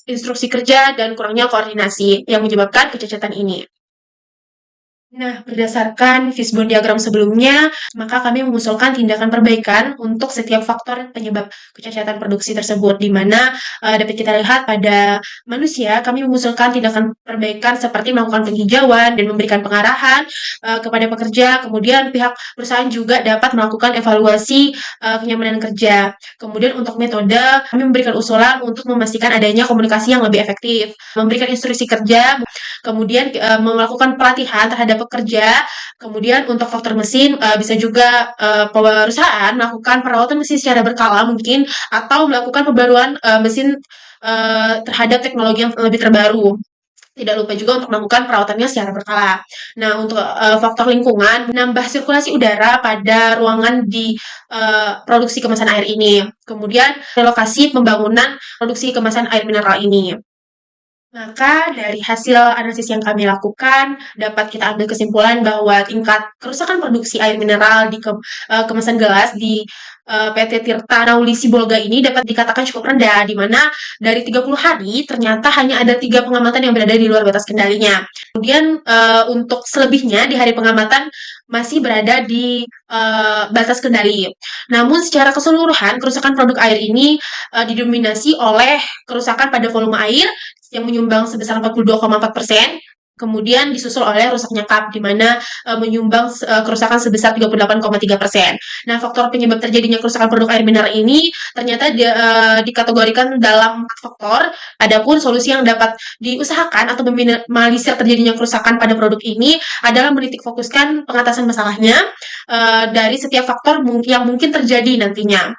instruksi kerja dan kurangnya koordinasi yang menyebabkan kecacatan ini. Nah, berdasarkan fishbone diagram sebelumnya, maka kami mengusulkan tindakan perbaikan untuk setiap faktor penyebab kecacatan produksi tersebut, di mana dapat kita lihat pada manusia, kami mengusulkan tindakan perbaikan seperti melakukan penghijauan dan memberikan pengarahan kepada pekerja, kemudian pihak perusahaan juga dapat melakukan evaluasi kenyamanan kerja. Kemudian untuk metode, kami memberikan usulan untuk memastikan adanya komunikasi yang lebih efektif, memberikan instruksi kerja, kemudian melakukan pelatihan terhadap pekerja. Kemudian untuk faktor mesin bisa juga perusahaan melakukan perawatan mesin secara berkala mungkin, atau melakukan pembaruan mesin terhadap teknologi yang lebih terbaru. Tidak lupa juga untuk melakukan perawatannya secara berkala. Nah, untuk faktor lingkungan, menambah sirkulasi udara pada ruangan di produksi kemasan air ini. Kemudian relokasi pembangunan produksi kemasan air mineral ini. Maka dari hasil analisis yang kami lakukan, dapat kita ambil kesimpulan bahwa tingkat kerusakan produksi air mineral di kemasan gelas di PT Tirta Nauli Sibolga ini dapat dikatakan cukup rendah, di mana dari 30 hari ternyata hanya ada 3 pengamatan yang berada di luar batas kendalinya. Kemudian untuk selebihnya di hari pengamatan masih berada di batas kendali. Namun secara keseluruhan kerusakan produk air ini didominasi oleh kerusakan pada volume air, yang menyumbang sebesar 42,4%. Kemudian disusul oleh rusaknya cup, di mana menyumbang kerusakan sebesar 38,3%. Nah, faktor penyebab terjadinya kerusakan produk air mineral ini ternyata dikategorikan dalam 4 faktor. Adapun solusi yang dapat diusahakan atau meminimalisir terjadinya kerusakan pada produk ini adalah menitik fokuskan pengatasan masalahnya dari setiap faktor yang mungkin terjadi nantinya.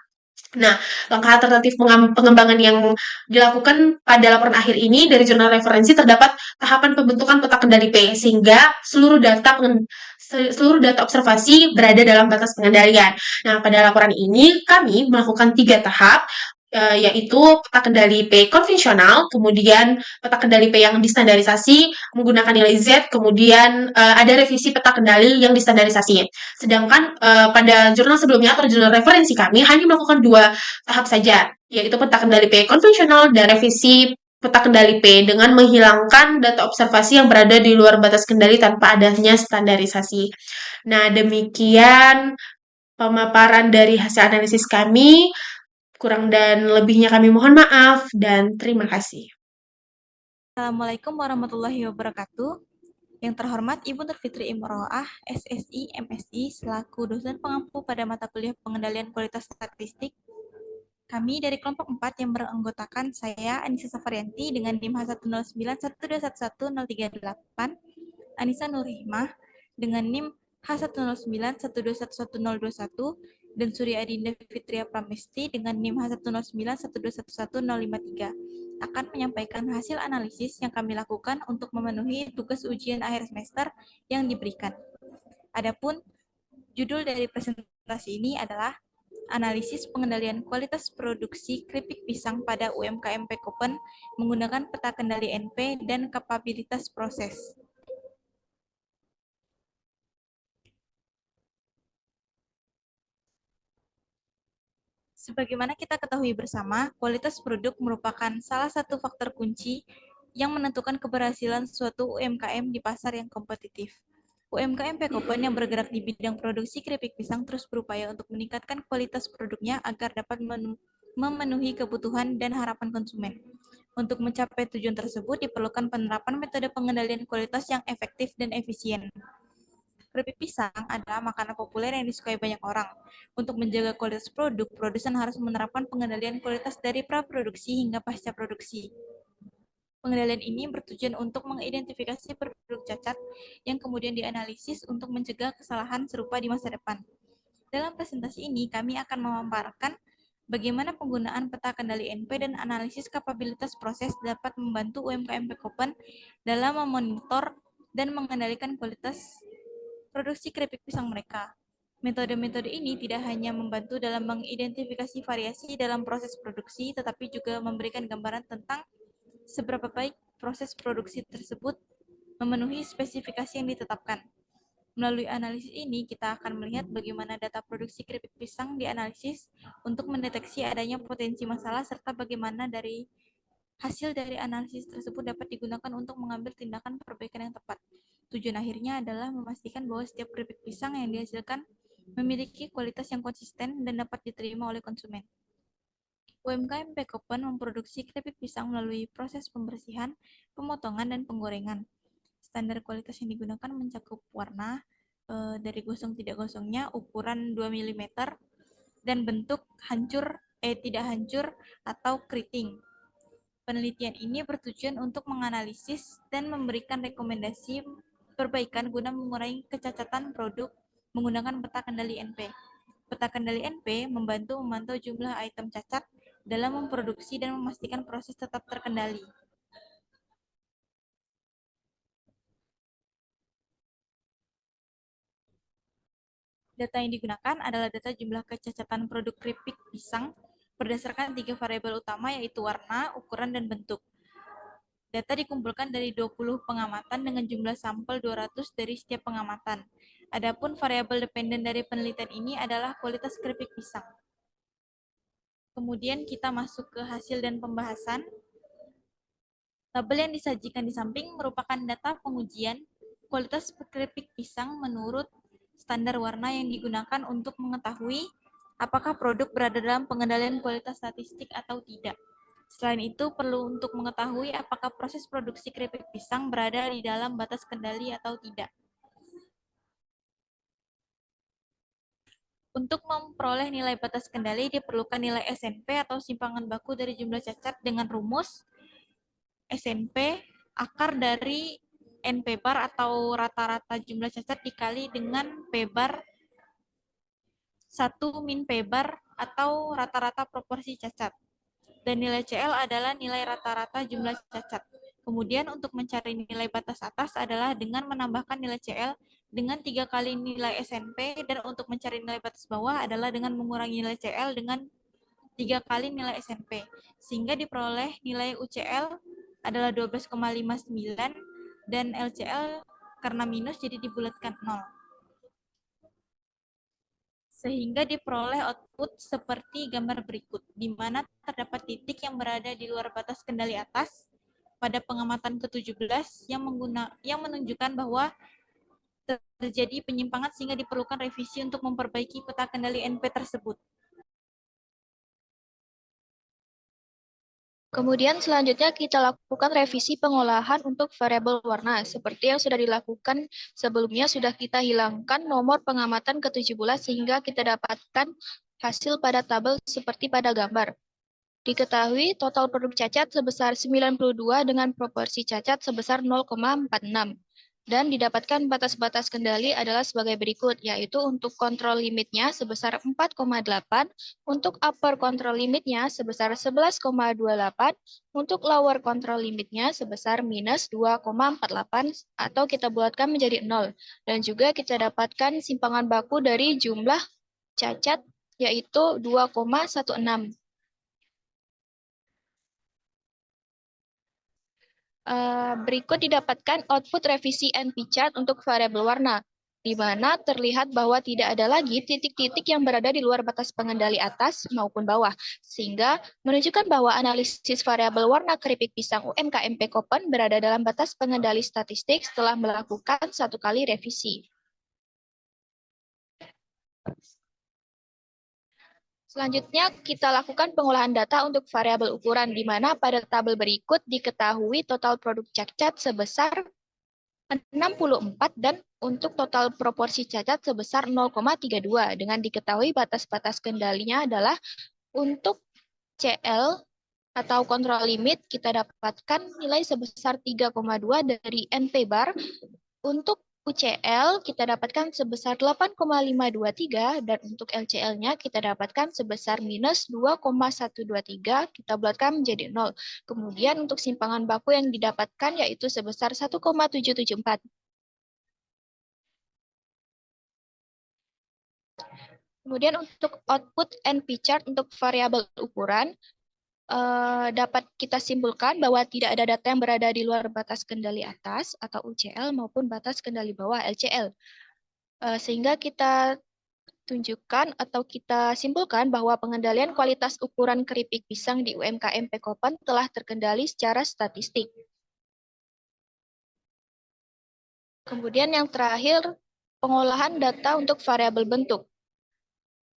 Nah, langkah alternatif pengembangan yang dilakukan pada laporan akhir ini dari jurnal referensi terdapat tahapan pembentukan peta kendali P, sehingga seluruh data observasi berada dalam batas pengendalian. Nah, pada laporan ini kami melakukan 3 tahap, yaitu peta kendali P konvensional, kemudian peta kendali P yang distandarisasi menggunakan nilai Z, kemudian ada revisi peta kendali yang distandarisasi. Sedangkan pada jurnal sebelumnya atau jurnal referensi kami hanya melakukan 2 tahap saja, yaitu peta kendali P konvensional dan revisi peta kendali P dengan menghilangkan data observasi yang berada di luar batas kendali tanpa adanya standarisasi. Nah, demikian pemaparan dari hasil analisis kami. Kurang dan lebihnya kami mohon maaf dan terima kasih. Assalamualaikum warahmatullahi wabarakatuh. Yang terhormat Ibu Nur Fitri Imro'ah, SSI, MSI, selaku dosen pengampu pada mata kuliah pengendalian kualitas statistik. Kami dari kelompok 4 yang beranggotakan saya, Anissa Safarianti, dengan NIM H10912113038, Anissa Nurhimah, dengan NIM H10912111021, dan Surya Adinda Fitria Pramesti dengan NIM H10912111053 akan menyampaikan hasil analisis yang kami lakukan untuk memenuhi tugas ujian akhir semester yang diberikan. Adapun judul dari presentasi ini adalah Analisis Pengendalian Kualitas Produksi Keripik Pisang pada UMKM Pekopen menggunakan peta kendali NP dan kapabilitas proses. Sebagaimana kita ketahui bersama, kualitas produk merupakan salah satu faktor kunci yang menentukan keberhasilan suatu UMKM di pasar yang kompetitif. UMKM Pekopen yang bergerak di bidang produksi keripik pisang terus berupaya untuk meningkatkan kualitas produknya agar dapat memenuhi kebutuhan dan harapan konsumen. Untuk mencapai tujuan tersebut diperlukan penerapan metode pengendalian kualitas yang efektif dan efisien. Keripik pisang adalah makanan populer yang disukai banyak orang. Untuk menjaga kualitas produk, produsen harus menerapkan pengendalian kualitas dari praproduksi hingga pasca produksi. Pengendalian ini bertujuan untuk mengidentifikasi produk cacat yang kemudian dianalisis untuk mencegah kesalahan serupa di masa depan. Dalam presentasi ini, kami akan memaparkan bagaimana penggunaan peta kendali NP dan analisis kapabilitas proses dapat membantu UMKM Pekopen dalam memonitor dan mengendalikan kualitas produksi keripik pisang mereka. Metode-metode ini tidak hanya membantu dalam mengidentifikasi variasi dalam proses produksi, tetapi juga memberikan gambaran tentang seberapa baik proses produksi tersebut memenuhi spesifikasi yang ditetapkan. Melalui analisis ini, kita akan melihat bagaimana data produksi keripik pisang dianalisis untuk mendeteksi adanya potensi masalah serta bagaimana dari hasil dari analisis tersebut dapat digunakan untuk mengambil tindakan perbaikan yang tepat. Tujuan akhirnya adalah memastikan bahwa setiap keripik pisang yang dihasilkan memiliki kualitas yang konsisten dan dapat diterima oleh konsumen. UMKM Pekopen memproduksi keripik pisang melalui proses pembersihan, pemotongan, dan penggorengan. Standar kualitas yang digunakan mencakup warna, dari gosong tidak gosongnya, ukuran 2 mm, dan bentuk tidak hancur atau keriting. Penelitian ini bertujuan untuk menganalisis dan memberikan rekomendasi perbaikan guna mengurangi kecacatan produk menggunakan peta kendali NP. Peta kendali NP membantu memantau jumlah item cacat dalam memproduksi dan memastikan proses tetap terkendali. Data yang digunakan adalah data jumlah kecacatan produk keripik pisang berdasarkan 3 variabel utama yaitu warna, ukuran, dan bentuk. Data dikumpulkan dari 20 pengamatan dengan jumlah sampel 200 dari setiap pengamatan. Adapun variabel dependen dari penelitian ini adalah kualitas keripik pisang. Kemudian kita masuk ke hasil dan pembahasan. Tabel yang disajikan di samping merupakan data pengujian kualitas keripik pisang menurut standar warna yang digunakan untuk mengetahui apakah produk berada dalam pengendalian kualitas statistik atau tidak. Selain itu, perlu untuk mengetahui apakah proses produksi keripik pisang berada di dalam batas kendali atau tidak. Untuk memperoleh nilai batas kendali, diperlukan nilai SNP atau simpangan baku dari jumlah cacat dengan rumus SNP akar dari NP bar atau rata-rata jumlah cacat dikali dengan P bar 1 min P bar atau rata-rata proporsi cacat. Dan nilai CL adalah nilai rata-rata jumlah cacat. Kemudian untuk mencari nilai batas atas adalah dengan menambahkan nilai CL dengan 3 kali nilai SNP, dan untuk mencari nilai batas bawah adalah dengan mengurangi nilai CL dengan 3 kali nilai SNP, sehingga diperoleh nilai UCL adalah 12,59 dan LCL karena minus jadi dibulatkan 0. Sehingga diperoleh output seperti gambar berikut, di mana terdapat titik yang berada di luar batas kendali atas pada pengamatan ke-17 yang menunjukkan bahwa terjadi penyimpangan sehingga diperlukan revisi untuk memperbaiki peta kendali NP tersebut. Kemudian selanjutnya kita lakukan revisi pengolahan untuk variabel warna. Seperti yang sudah dilakukan sebelumnya, sudah kita hilangkan nomor pengamatan ke-17 sehingga kita dapatkan hasil pada tabel seperti pada gambar. Diketahui total produk cacat sebesar 92 dengan proporsi cacat sebesar 0,46. Dan didapatkan batas-batas kendali adalah sebagai berikut, yaitu untuk kontrol limitnya sebesar 4,8, untuk upper kontrol limitnya sebesar 11,28, untuk lower kontrol limitnya sebesar minus 2,48, atau kita buatkan menjadi 0. Dan juga kita dapatkan simpangan baku dari jumlah cacat, yaitu 2,16. Berikut didapatkan output revisi NP chart untuk variabel warna, di mana terlihat bahwa tidak ada lagi titik-titik yang berada di luar batas pengendali atas maupun bawah, sehingga menunjukkan bahwa analisis variabel warna keripik pisang UMKM Pekopen berada dalam batas pengendali statistik setelah melakukan 1 kali revisi. Selanjutnya, kita lakukan pengolahan data untuk variabel ukuran, di mana pada tabel berikut diketahui total produk cacat sebesar 64 dan untuk total proporsi cacat sebesar 0,32, dengan diketahui batas-batas kendalinya adalah untuk CL atau kontrol limit kita dapatkan nilai sebesar 3,2 dari NP bar. Untuk UCL kita dapatkan sebesar 8,523 dan untuk LCL-nya kita dapatkan sebesar minus 2,123, kita bulatkan menjadi 0. Kemudian untuk simpangan baku yang didapatkan yaitu sebesar 1,774. Kemudian untuk output NP chart untuk variabel ukuran, dapat kita simpulkan bahwa tidak ada data yang berada di luar batas kendali atas atau UCL maupun batas kendali bawah LCL. Sehingga kita tunjukkan atau kita simpulkan bahwa pengendalian kualitas ukuran keripik pisang di UMKM Pekopen telah terkendali secara statistik. Kemudian yang terakhir, pengolahan data untuk variabel bentuk.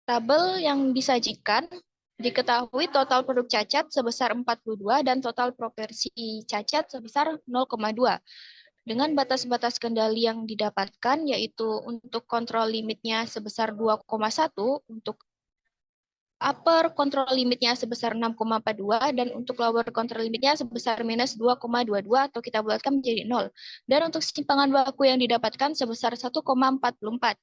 Tabel yang disajikan diketahui total produk cacat sebesar 42 dan total proporsi cacat sebesar 0,2. Dengan batas-batas kendali yang didapatkan, yaitu untuk kontrol limitnya sebesar 2,1, untuk upper kontrol limitnya sebesar 6,42, dan untuk lower kontrol limitnya sebesar minus 2,22, atau kita bulatkan menjadi 0. Dan untuk simpangan baku yang didapatkan sebesar 1,44.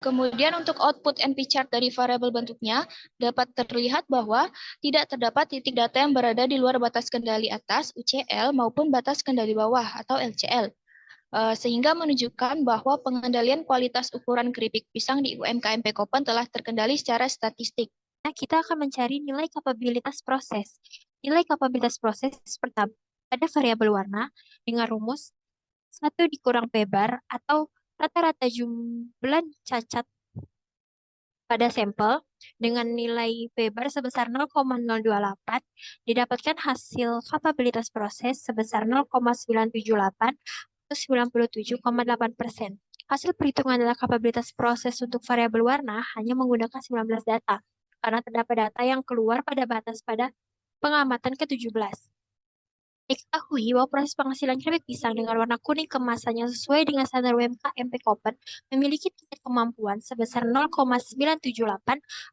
Kemudian untuk output NP chart dari variabel bentuknya, dapat terlihat bahwa tidak terdapat titik data yang berada di luar batas kendali atas UCL maupun batas kendali bawah atau LCL. Sehingga menunjukkan bahwa pengendalian kualitas ukuran keripik pisang di UMKM Pekopen telah terkendali secara statistik. Nah, kita akan mencari nilai kapabilitas proses. Nilai kapabilitas proses pertama pada variabel warna dengan rumus 1 dikurang P bar atau rata-rata jumlah cacat pada sampel dengan nilai P bar sebesar 0,028, didapatkan hasil kapabilitas proses sebesar 0,978 atau 97,8%. Hasil perhitungan adalah kapabilitas proses untuk variabel warna hanya menggunakan 19 data, karena terdapat data yang keluar pada batas pada pengamatan ke-17. Diketahui bahwa proses penghasilan keripik pisang dengan warna kuning kemasan yang sesuai dengan standar UMKM Pekopen memiliki tingkat kemampuan sebesar 0,978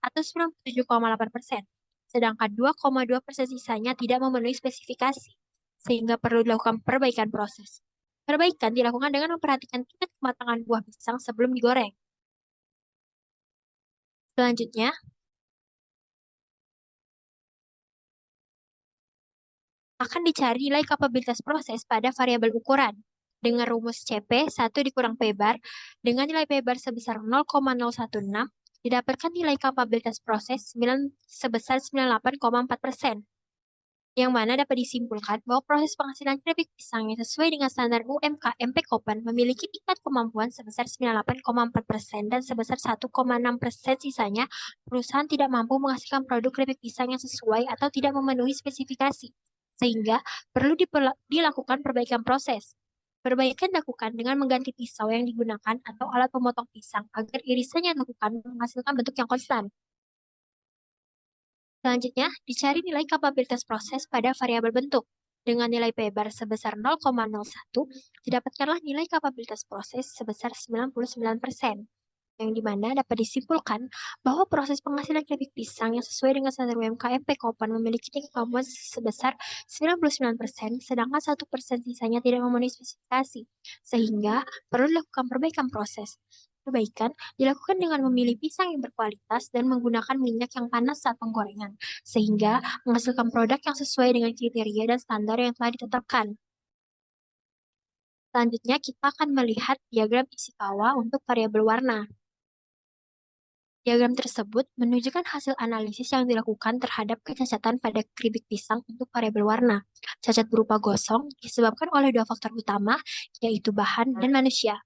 atau 97,8%, sedangkan 2,2% sisanya tidak memenuhi spesifikasi, sehingga perlu dilakukan perbaikan proses. Perbaikan dilakukan dengan memperhatikan tingkat kematangan buah pisang sebelum digoreng. Selanjutnya, akan dicari nilai kapabilitas proses pada variabel ukuran. Dengan rumus CP 1 dikurang P bar, dengan nilai P bar sebesar 0,016, didapatkan nilai kapabilitas proses sebesar 98,4%. Yang mana dapat disimpulkan bahwa proses penghasilan keripik pisang yang sesuai dengan standar UMKM Pekopen memiliki tingkat kemampuan sebesar 98,4% dan sebesar 1,6% sisanya perusahaan tidak mampu menghasilkan produk keripik pisang yang sesuai atau tidak memenuhi spesifikasi, sehingga perlu dilakukan perbaikan proses. Perbaikan dilakukan dengan mengganti pisau yang digunakan atau alat pemotong pisang agar irisan yang dilakukan menghasilkan bentuk yang konstan. Selanjutnya, dicari nilai kapabilitas proses pada variabel bentuk. Dengan nilai P bar sebesar 0,01, didapatkanlah nilai kapabilitas proses sebesar 99%. Yang dimana dapat disimpulkan bahwa proses penghasilan keripik pisang yang sesuai dengan standar UMKM Pekopen memiliki tingkat kemampuan sebesar 99%, sedangkan 1% sisanya tidak memenuhi spesifikasi, sehingga perlu dilakukan perbaikan proses. Perbaikan dilakukan dengan memilih pisang yang berkualitas dan menggunakan minyak yang panas saat penggorengan, sehingga menghasilkan produk yang sesuai dengan kriteria dan standar yang telah ditetapkan. Selanjutnya, kita akan melihat diagram Ishikawa untuk variabel warna. Diagram tersebut menunjukkan hasil analisis yang dilakukan terhadap kecacatan pada keripik pisang untuk variabel warna. Cacat berupa gosong disebabkan oleh dua faktor utama, yaitu bahan dan manusia.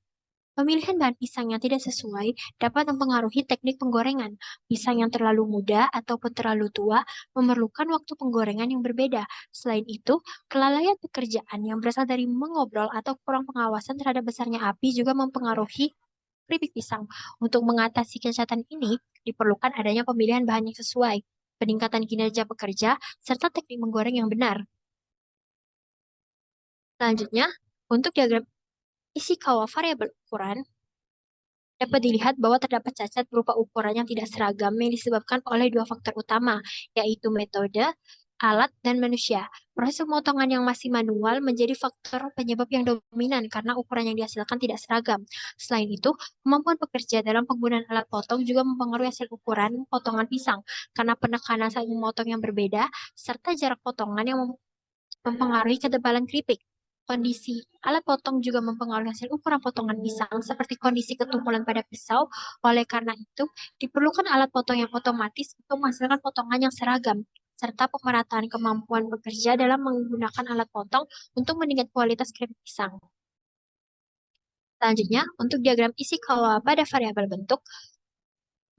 Pemilihan bahan pisang yang tidak sesuai dapat mempengaruhi teknik penggorengan. Pisang yang terlalu muda ataupun terlalu tua memerlukan waktu penggorengan yang berbeda. Selain itu, kelalaian pekerjaan yang berasal dari mengobrol atau kurang pengawasan terhadap besarnya api juga mempengaruhi keripik pisang. Untuk mengatasi kecacatan ini, diperlukan adanya pemilihan bahan yang sesuai, peningkatan kinerja pekerja, serta teknik menggoreng yang benar. Selanjutnya, untuk diagram Ishikawa variabel ukuran, dapat dilihat bahwa terdapat cacat berupa ukuran yang tidak seragam yang disebabkan oleh dua faktor utama, yaitu metode, alat, dan manusia. Proses pemotongan yang masih manual menjadi faktor penyebab yang dominan karena ukuran yang dihasilkan tidak seragam. Selain itu, kemampuan pekerja dalam penggunaan alat potong juga mempengaruhi hasil ukuran potongan pisang, karena penekanan saat memotong yang berbeda, serta jarak potongan yang mempengaruhi ketebalan keripik. Kondisi alat potong juga mempengaruhi hasil ukuran potongan pisang, seperti kondisi ketumpulan pada pisau. Oleh karena itu, diperlukan alat potong yang otomatis untuk menghasilkan potongan yang seragam, serta pemerataan kemampuan bekerja dalam menggunakan alat potong untuk meningkatkan kualitas keripik pisang. Selanjutnya, untuk diagram Ishikawa pada variabel bentuk,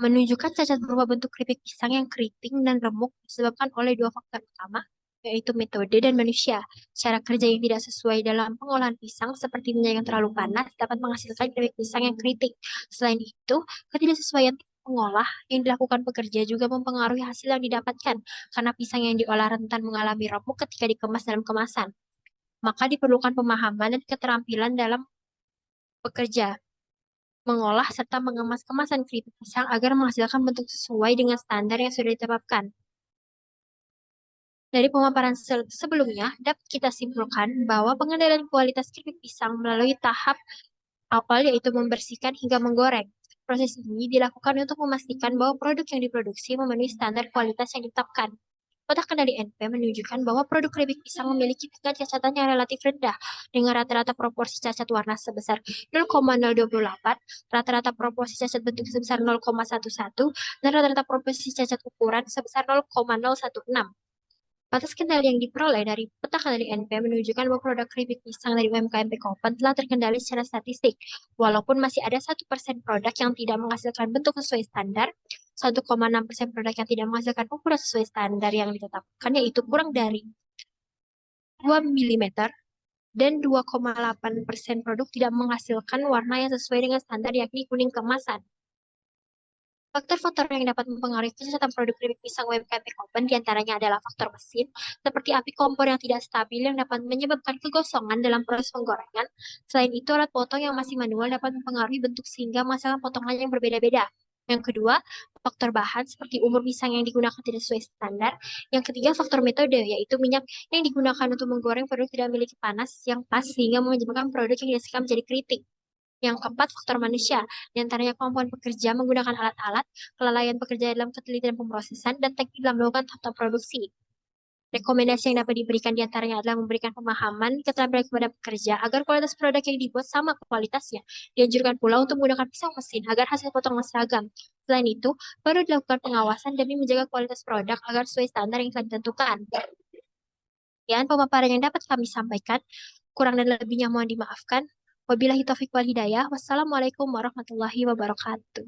menunjukkan cacat berupa bentuk keripik pisang yang keriting dan remuk disebabkan oleh dua faktor utama, yaitu metode dan manusia. Cara kerja yang tidak sesuai dalam pengolahan pisang, seperti minyak yang terlalu panas, dapat menghasilkan keripik pisang yang keriting. Selain itu, ketidaksesuaian pengolah yang dilakukan pekerja juga mempengaruhi hasil yang didapatkan, karena pisang yang diolah rentan mengalami remuk ketika dikemas dalam kemasan. Maka diperlukan pemahaman dan keterampilan dalam bekerja, mengolah serta mengemas kemasan keripik pisang agar menghasilkan bentuk sesuai dengan standar yang sudah ditetapkan. Dari pemaparan sebelumnya, dapat kita simpulkan bahwa pengendalian kualitas keripik pisang melalui tahap awal, yaitu membersihkan hingga menggoreng. Proses ini dilakukan untuk memastikan bahwa produk yang diproduksi memenuhi standar kualitas yang ditetapkan. Kotak kendali NP menunjukkan bahwa produk keripik pisang memiliki tingkat cacatan yang relatif rendah, dengan rata-rata proporsi cacat warna sebesar 0,028, rata-rata proporsi cacat bentuk sebesar 0,11, dan rata-rata proporsi cacat ukuran sebesar 0,016. Batas kendali yang diperoleh dari peta kendali NP menunjukkan bahwa produk keripik pisang dari UMKM Pekopen telah terkendali secara statistik. Walaupun masih ada 1% produk yang tidak menghasilkan bentuk sesuai standar, 1,6% produk yang tidak menghasilkan ukuran sesuai standar yang ditetapkan, yaitu kurang dari 2 mm, dan 2,8% produk tidak menghasilkan warna yang sesuai dengan standar yakni kuning keemasan. Faktor-faktor yang dapat mempengaruhi kesehatan produk keripik pisang UMKM Pekopen diantaranya adalah faktor mesin, seperti api kompor yang tidak stabil yang dapat menyebabkan kegosongan dalam proses penggorengan. Selain itu, alat potong yang masih manual dapat mempengaruhi bentuk sehingga menghasilkan potongan yang berbeda-beda. Yang kedua, faktor bahan seperti umur pisang yang digunakan tidak sesuai standar. Yang ketiga, faktor metode, yaitu minyak yang digunakan untuk menggoreng produk tidak memiliki panas yang pas sehingga menyebabkan produk yang dihasilkan menjadi kritik. Yang keempat, faktor manusia, di antaranya kemampuan pekerja menggunakan alat-alat, kelalaian pekerja dalam ketelitian pemrosesan, dan teknik dalam melakukan tahap produksi. Rekomendasi yang dapat diberikan di antaranya adalah memberikan pemahaman keterampilan kepada pekerja agar kualitas produk yang dibuat sama kualitasnya. Dianjurkan pula untuk menggunakan pisau mesin agar hasil potongan seragam. Selain itu, perlu dilakukan pengawasan demi menjaga kualitas produk agar sesuai standar yang telah ditentukan. Sekian pemaparan yang dapat kami sampaikan. Kurang dan lebihnya mohon dimaafkan. Wabillahi taufiq wal hidayah. Wassalamualaikum warahmatullahi wabarakatuh.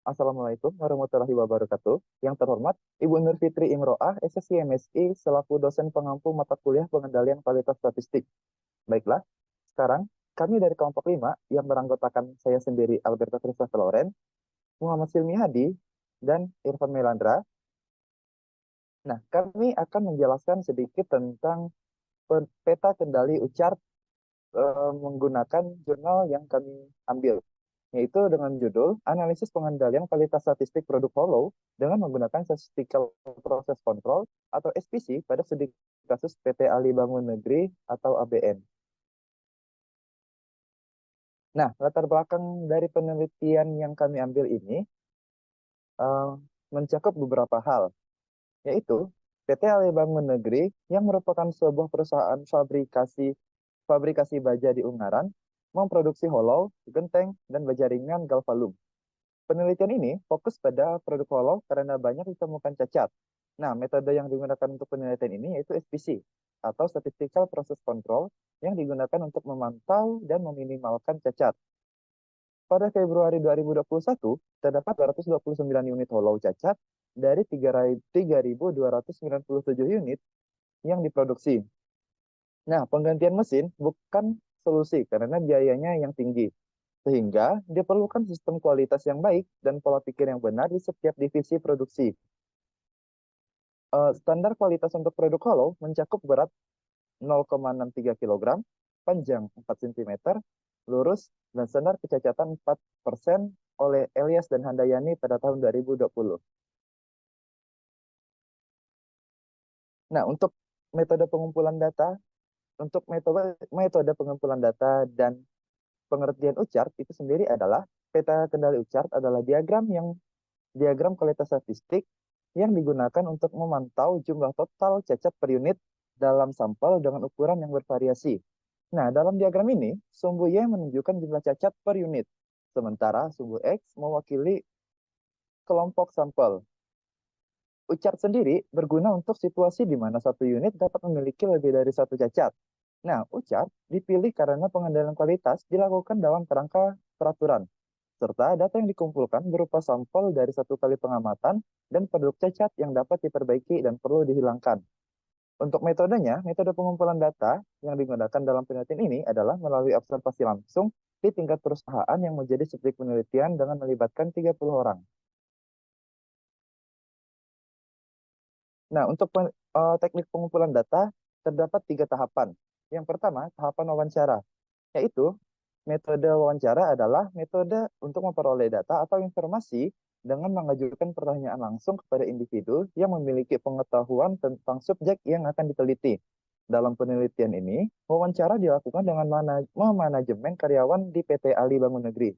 Assalamualaikum warahmatullahi wabarakatuh. Yang terhormat, Ibu Nur Fitri Imro'ah, SSI MSI, selaku dosen pengampu mata kuliah pengendalian kualitas statistik. Baiklah, sekarang kami dari kelompok 5 yang beranggotakan saya sendiri, Alberto Christopher Loren, Muhammad Silmi Hadi, dan Irfan Melandra. Nah, kami akan menjelaskan sedikit tentang peta kendali UCART menggunakan jurnal yang kami ambil, yaitu dengan judul Analisis Pengendalian Kualitas Statistik Produk Hollow dengan menggunakan Statistical Process Control atau SPC pada studi kasus PT Ali Bangun Negeri atau ABN. Nah, latar belakang dari penelitian yang kami ambil ini mencakup beberapa hal, yaitu PT Ali Bangun Negeri yang merupakan sebuah perusahaan fabrikasi baja di Ungaran, memproduksi hollow, genteng, dan baja ringan galvalum. Penelitian ini fokus pada produk hollow karena banyak ditemukan cacat. Nah, metode yang digunakan untuk penelitian ini yaitu SPC, atau Statistical Process Control, yang digunakan untuk memantau dan meminimalkan cacat. Pada Februari 2021, terdapat 229 unit hollow cacat dari 3.297 unit yang diproduksi. Nah, penggantian mesin bukan solusi karena biayanya yang tinggi, sehingga diperlukan sistem kualitas yang baik dan pola pikir yang benar di setiap divisi produksi. Standar kualitas untuk produk hollow mencakup berat 0,63 kg, panjang 4 cm, lurus, dan standar kecacatan 4% oleh Elias dan Handayani pada tahun 2020. Nah, untuk metode pengumpulan data, metode pengumpulan data dan pengertian UCART itu sendiri adalah peta kendali UCART adalah diagram kualitas statistik yang digunakan untuk memantau jumlah total cacat per unit dalam sampel dengan ukuran yang bervariasi. Nah, dalam diagram ini, sumbu Y menunjukkan jumlah cacat per unit, sementara sumbu X mewakili kelompok sampel. UCART sendiri berguna untuk situasi di mana satu unit dapat memiliki lebih dari satu cacat. Nah, UCART dipilih karena pengendalian kualitas dilakukan dalam kerangka peraturan, serta data yang dikumpulkan berupa sampel dari satu kali pengamatan dan produk cacat yang dapat diperbaiki dan perlu dihilangkan. Untuk metodenya, metode pengumpulan data yang digunakan dalam penelitian ini adalah melalui observasi langsung di tingkat perusahaan yang menjadi subjek penelitian dengan melibatkan 30 orang. Nah, untuk teknik pengumpulan data, terdapat 3 tahapan. Yang pertama, tahapan wawancara, yaitu metode wawancara adalah metode untuk memperoleh data atau informasi dengan mengajukan pertanyaan langsung kepada individu yang memiliki pengetahuan tentang subjek yang akan diteliti. Dalam penelitian ini, wawancara dilakukan dengan memanajemen karyawan di PT Ali Bangun Negeri.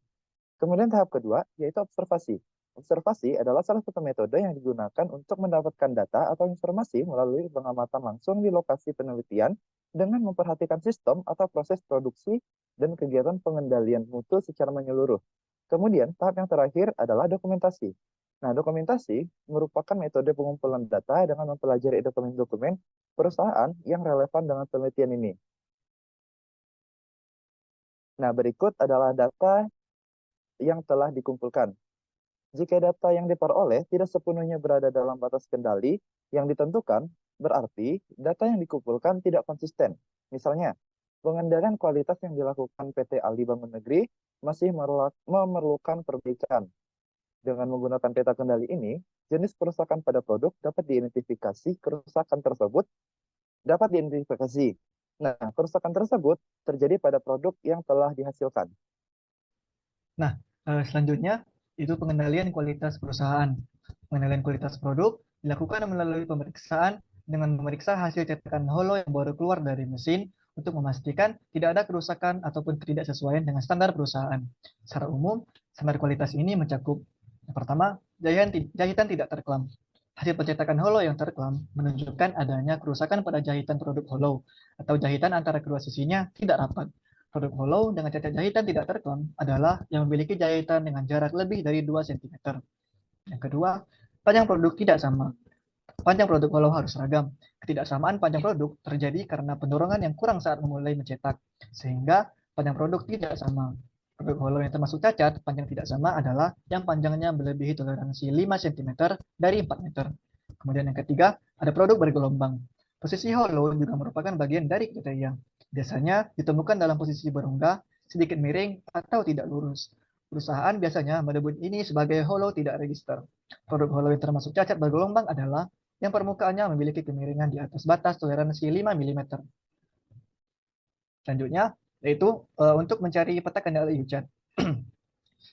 Kemudian tahap kedua, yaitu observasi. Observasi adalah salah satu metode yang digunakan untuk mendapatkan data atau informasi melalui pengamatan langsung di lokasi penelitian dengan memperhatikan sistem atau proses produksi dan kegiatan pengendalian mutu secara menyeluruh. Kemudian, tahap yang terakhir adalah dokumentasi. Nah, dokumentasi merupakan metode pengumpulan data dengan mempelajari dokumen-dokumen perusahaan yang relevan dengan penelitian ini. Nah, berikut adalah data yang telah dikumpulkan. Jika data yang diperoleh tidak sepenuhnya berada dalam batas kendali yang ditentukan, berarti data yang dikumpulkan tidak konsisten. Misalnya, pengendalian kualitas yang dilakukan PT Aldi Bangun Negeri masih memerlukan perbaikan. Dengan menggunakan peta kendali ini, jenis kerusakan pada produk dapat diidentifikasi Nah, kerusakan tersebut terjadi pada produk yang telah dihasilkan. Nah, selanjutnya itu pengendalian kualitas perusahaan. Pengendalian kualitas produk dilakukan melalui pemeriksaan dengan memeriksa hasil cetakan holo yang baru keluar dari mesin untuk memastikan tidak ada kerusakan ataupun ketidaksesuaian dengan standar perusahaan. Secara umum, standar kualitas ini mencakup yang pertama, jahitan tidak terklam. Hasil pencetakan holo yang terklam menunjukkan adanya kerusakan pada jahitan produk holo atau jahitan antara kedua sisinya tidak rapat. Produk holo dengan cacat jahitan tidak terklam adalah yang memiliki jahitan dengan jarak lebih dari 2 cm. Yang kedua, panjang produk tidak sama. Panjang produk holo harus seragam. Ketidaksamaan panjang produk terjadi karena pendorongan yang kurang saat memulai mencetak, sehingga panjang produk tidak sama. Produk holo yang termasuk cacat, panjang tidak sama adalah yang panjangnya melebihi toleransi 5 cm dari 4 meter. Kemudian yang ketiga, ada produk bergelombang. Posisi holo juga merupakan bagian dari kriteria. Biasanya ditemukan dalam posisi berongga, sedikit miring, atau tidak lurus. Perusahaan biasanya menyebut ini sebagai holo tidak register. Produk holo yang termasuk cacat bergelombang adalah yang permukaannya memiliki kemiringan di atas batas toleransi 5 mm. Selanjutnya, yaitu untuk mencari peta kendali hujan.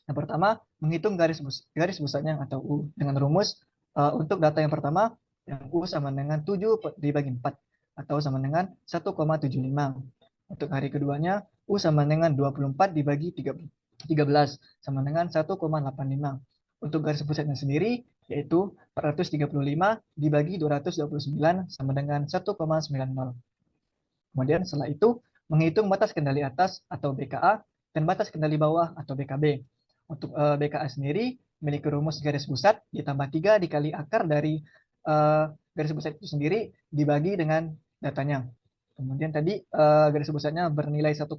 Yang pertama, menghitung garis besarnya atau U dengan rumus untuk data yang pertama, yang U sama dengan 7 dibagi 4 atau sama dengan 1,75. Untuk hari keduanya, U sama dengan 24 dibagi 13 sama dengan 1,85. Untuk garis pusatnya sendiri, yaitu 435 dibagi 229 sama dengan 1,90. Kemudian setelah itu, menghitung batas kendali atas atau BKA dan batas kendali bawah atau BKB. Untuk BKA sendiri, memiliki rumus garis pusat ditambah 3 dikali akar dari garis pusat itu sendiri dibagi dengan datanya. Kemudian tadi garis pusatnya bernilai 1,90,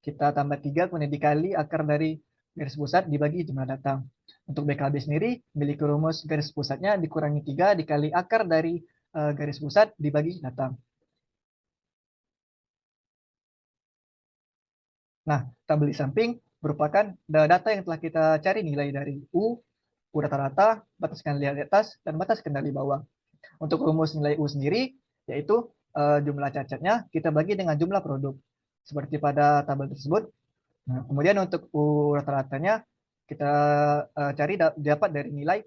kita tambah 3 kemudian dikali akar dari garis pusat dibagi jumlah data. Untuk BKB sendiri memiliki rumus garis pusatnya dikurangi 3 dikali akar dari garis pusat dibagi data. Nah, tabel di samping merupakan data yang telah kita cari nilai dari U rata-rata, batas kendali atas, dan batas kendali bawah. Untuk rumus nilai U sendiri, yaitu jumlah cacatnya kita bagi dengan jumlah produk, seperti pada tabel tersebut. Nah, kemudian untuk U rata-ratanya kita cari dapat dari nilai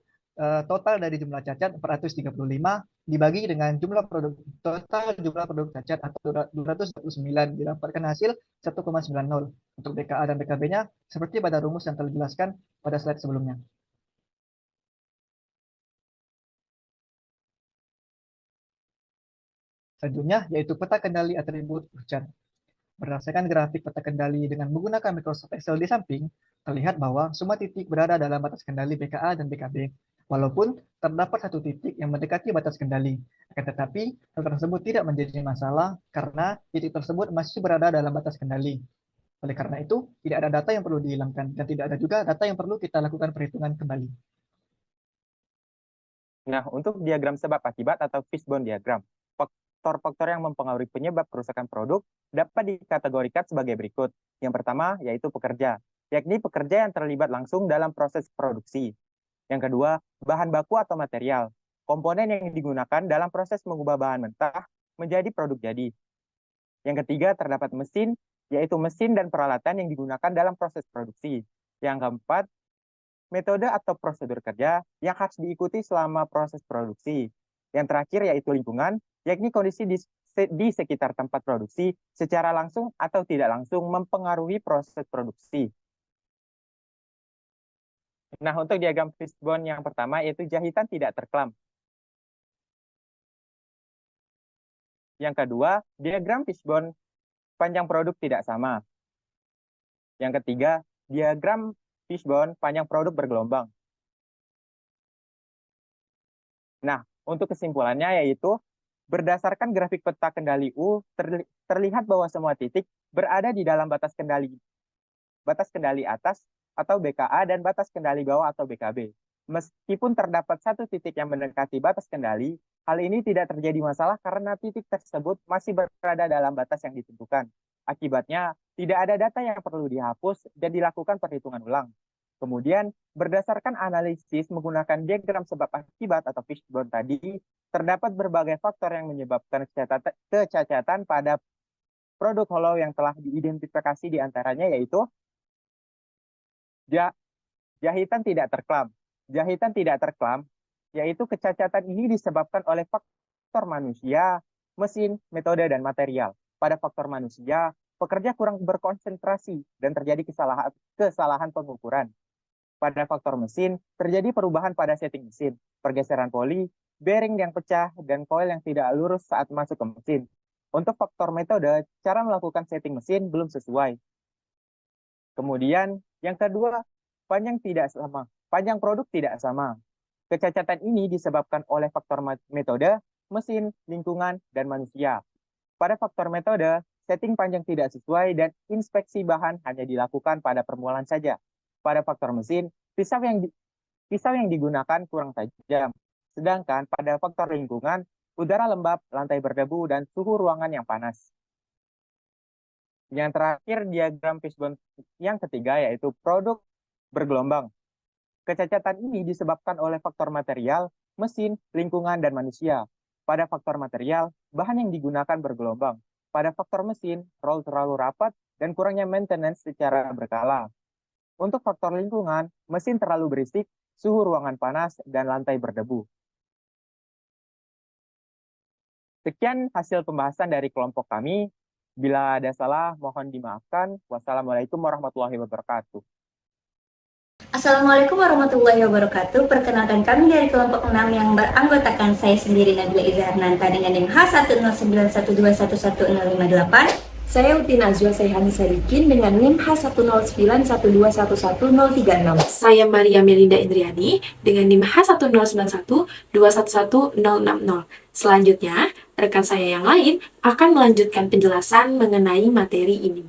total dari jumlah cacat 435 dibagi dengan jumlah produk cacat atau 229 didapatkan hasil 1,90. Untuk BKA dan BKB-nya seperti pada rumus yang telah dijelaskan pada slide sebelumnya. Selanjutnya yaitu peta kendali atribut hujan. Berdasarkan grafik peta kendali dengan menggunakan Microsoft Excel di samping, terlihat bahwa semua titik berada dalam batas kendali BKA dan BKB. Walaupun terdapat satu titik yang mendekati batas kendali, akan tetapi hal tersebut tidak menjadi masalah karena titik tersebut masih berada dalam batas kendali. Oleh karena itu, tidak ada data yang perlu dihilangkan dan tidak ada juga data yang perlu kita lakukan perhitungan kembali. Nah, untuk diagram sebab akibat atau fishbone diagram, faktor-faktor yang mempengaruhi penyebab kerusakan produk dapat dikategorikan sebagai berikut. Yang pertama yaitu pekerja, yakni pekerja yang terlibat langsung dalam proses produksi. Yang kedua, bahan baku atau material, komponen yang digunakan dalam proses mengubah bahan mentah menjadi produk jadi. Yang ketiga, terdapat mesin, yaitu mesin dan peralatan yang digunakan dalam proses produksi. Yang keempat, metode atau prosedur kerja yang harus diikuti selama proses produksi. Yang terakhir yaitu lingkungan, yakni kondisi di sekitar tempat produksi secara langsung atau tidak langsung mempengaruhi proses produksi. Nah, untuk diagram fishbone yang pertama yaitu jahitan tidak terklam. Yang kedua, diagram fishbone panjang produk tidak sama. Yang ketiga, diagram fishbone panjang produk bergelombang. Nah, untuk kesimpulannya yaitu berdasarkan grafik peta kendali U terlihat bahwa semua titik berada di dalam batas kendali atas atau BKA dan batas kendali bawah atau BKB. Meskipun terdapat satu titik yang mendekati batas kendali, hal ini tidak terjadi masalah karena titik tersebut masih berada dalam batas yang ditentukan. Akibatnya, tidak ada data yang perlu dihapus dan dilakukan perhitungan ulang. Kemudian, berdasarkan analisis menggunakan diagram sebab akibat atau fishbone tadi, terdapat berbagai faktor yang menyebabkan kecacatan pada produk hollow yang telah diidentifikasi diantaranya yaitu jahitan tidak terklam. Jahitan tidak terklam, yaitu kecacatan ini disebabkan oleh faktor manusia, mesin, metode, dan material. Pada faktor manusia, pekerja kurang berkonsentrasi dan terjadi kesalahan pengukuran. Pada faktor mesin, terjadi perubahan pada setting mesin, pergeseran poli, bearing yang pecah, dan coil yang tidak lurus saat masuk ke mesin. Untuk faktor metode, cara melakukan setting mesin belum sesuai. Kemudian, yang kedua, panjang produk tidak sama. Kecacatan ini disebabkan oleh faktor metode, mesin, lingkungan, dan manusia. Pada faktor metode, setting panjang tidak sesuai dan inspeksi bahan hanya dilakukan pada permulaan saja. Pada faktor mesin, pisau yang digunakan kurang tajam. Sedangkan pada faktor lingkungan, udara lembab, lantai berdebu, dan suhu ruangan yang panas. Yang terakhir, diagram fishbone yang ketiga yaitu produk bergelombang. Kecacatan ini disebabkan oleh faktor material, mesin, lingkungan, dan manusia. Pada faktor material, bahan yang digunakan bergelombang. Pada faktor mesin, roll terlalu rapat dan kurangnya maintenance secara berkala. Untuk faktor lingkungan, mesin terlalu berisik, suhu ruangan panas, dan lantai berdebu. Sekian hasil pembahasan dari kelompok kami. Bila ada salah, mohon dimaafkan. Wassalamualaikum warahmatullahi wabarakatuh. Assalamualaikum warahmatullahi wabarakatuh. Perkenalkan kami dari kelompok 6 yang beranggotakan saya sendiri Nabila Izharnanta dengan NIM H10912111058. Saya Utin Azwa Sayhani Sadikin dengan NIM H10912111036. Saya Maria Melinda Indriani dengan NIM H10912111060. Selanjutnya, rekan saya yang lain akan melanjutkan penjelasan mengenai materi ini.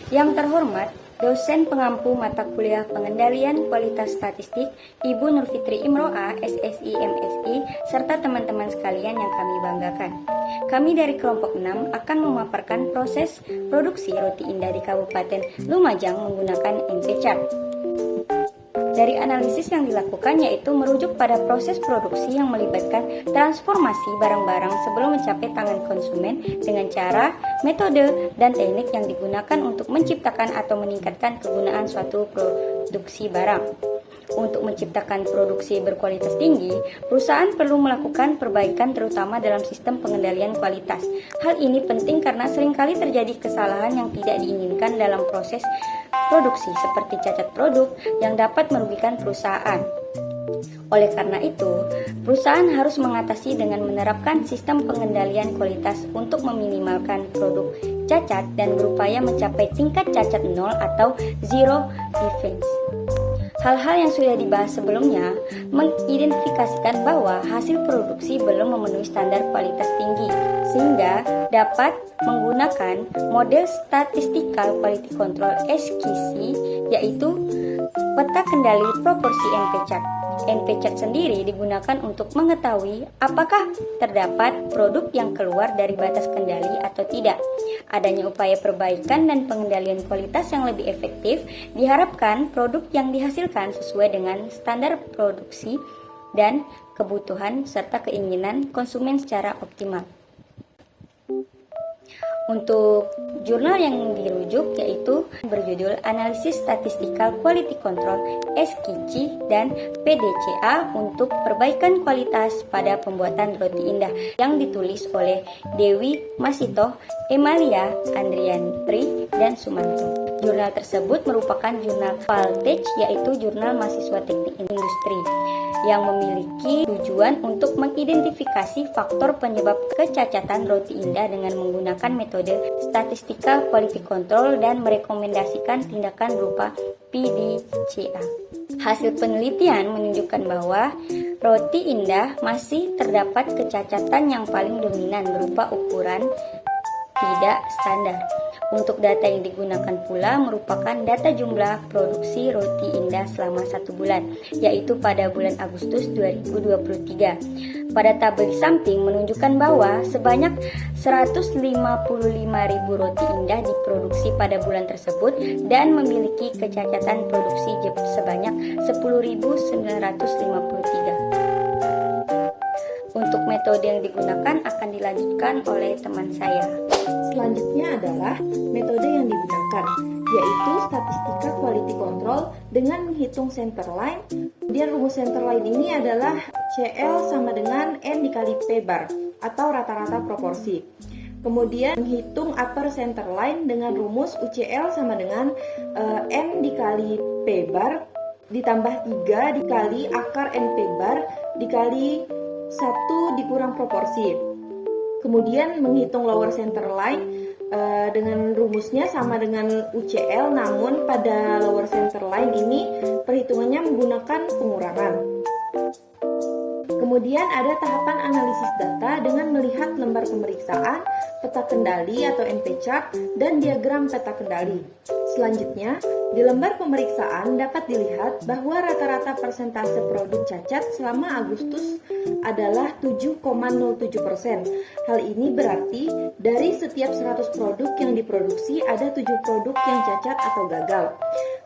Yang terhormat, dosen pengampu mata kuliah pengendalian kualitas statistik, Ibu Nurfitri Imro'ah, SSI MSI, serta teman-teman sekalian yang kami banggakan. Kami dari kelompok 6 akan memaparkan proses produksi roti indah di Kabupaten Lumajang menggunakan NP-Chart. Dari analisis yang dilakukan yaitu merujuk pada proses produksi yang melibatkan transformasi barang-barang sebelum mencapai tangan konsumen dengan cara, metode, dan teknik yang digunakan untuk menciptakan atau meningkatkan kegunaan suatu produksi barang. Untuk menciptakan produksi berkualitas tinggi, perusahaan perlu melakukan perbaikan terutama dalam sistem pengendalian kualitas. Hal ini penting karena seringkali terjadi kesalahan yang tidak diinginkan dalam proses produksi seperti cacat produk yang dapat merugikan perusahaan. Oleh karena itu, perusahaan harus mengatasi dengan menerapkan sistem pengendalian kualitas untuk meminimalkan produk cacat dan berupaya mencapai tingkat cacat nol atau zero defects. Hal-hal yang sudah dibahas sebelumnya mengidentifikasikan bahwa hasil produksi belum memenuhi standar kualitas tinggi, sehingga dapat menggunakan model Statistical Quality Control SQC, yaitu peta kendali proporsi NP-Chart. NP-Chart sendiri digunakan untuk mengetahui apakah terdapat produk yang keluar dari batas kendali atau tidak. Adanya upaya perbaikan dan pengendalian kualitas yang lebih efektif diharapkan produk yang dihasilkan sesuai dengan standar produksi dan kebutuhan serta keinginan konsumen secara optimal. Untuk jurnal yang dirujuk yaitu berjudul Analisis Statistical Quality Control SQC dan PDCA untuk perbaikan kualitas pada pembuatan roti indah yang ditulis oleh Dewi Masito, Emalia Andriantri, dan Sumanto. Jurnal tersebut merupakan jurnal Valtech yaitu jurnal mahasiswa teknik industri yang memiliki tujuan untuk mengidentifikasi faktor penyebab kecacatan roti indah dengan menggunakan metode Statistical Quality Control dan merekomendasikan tindakan berupa PDCA. Hasil penelitian menunjukkan bahwa roti indah masih terdapat kecacatan yang paling dominan berupa ukuran tidak standar. Untuk data yang digunakan pula merupakan data jumlah produksi roti indah selama 1 bulan, yaitu pada bulan Agustus 2023. Pada tabel di samping menunjukkan bahwa sebanyak 155.000 roti indah diproduksi pada bulan tersebut dan memiliki kecacatan produksi sebanyak 10.953. Untuk metode yang digunakan akan dilanjutkan oleh teman saya. Selanjutnya adalah metode yang digunakan, yaitu statistika quality control dengan menghitung center line. Kemudian rumus center line ini adalah CL sama dengan N dikali P bar atau rata-rata proporsi. Kemudian menghitung upper center line dengan rumus UCL sama dengan N dikali P bar ditambah 3 dikali akar NP bar dikali 1 dikurang proporsi. Kemudian menghitung lower center line dengan rumusnya sama dengan UCL, namun pada lower center line ini perhitungannya menggunakan pengurangan. Kemudian ada tahapan analisis data dengan melihat lembar pemeriksaan, peta kendali atau NP chart, dan diagram peta kendali. Selanjutnya, di lembar pemeriksaan dapat dilihat bahwa rata-rata persentase produk cacat selama Agustus adalah 7,07%. Hal ini berarti dari setiap 100 produk yang diproduksi ada 7 produk yang cacat atau gagal.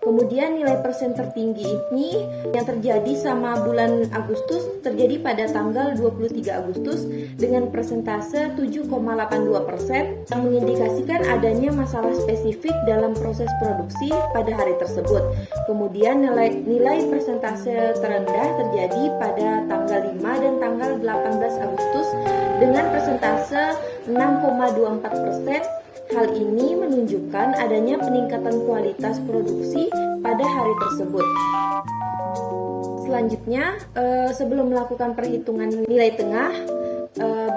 Kemudian nilai persen tertinggi ini yang terjadi sama bulan Agustus terjadi pada tanggal 23 Agustus dengan persentase 7,82% yang mengindikasikan adanya masalah spesifik dalam proses produksi pada hari tersebut. Kemudian nilai persentase terendah terjadi pada tanggal 5 dan tanggal 18 Agustus dengan persentase 6,24%. Hal ini menunjukkan adanya peningkatan kualitas produksi pada hari tersebut. Selanjutnya, sebelum melakukan perhitungan nilai tengah,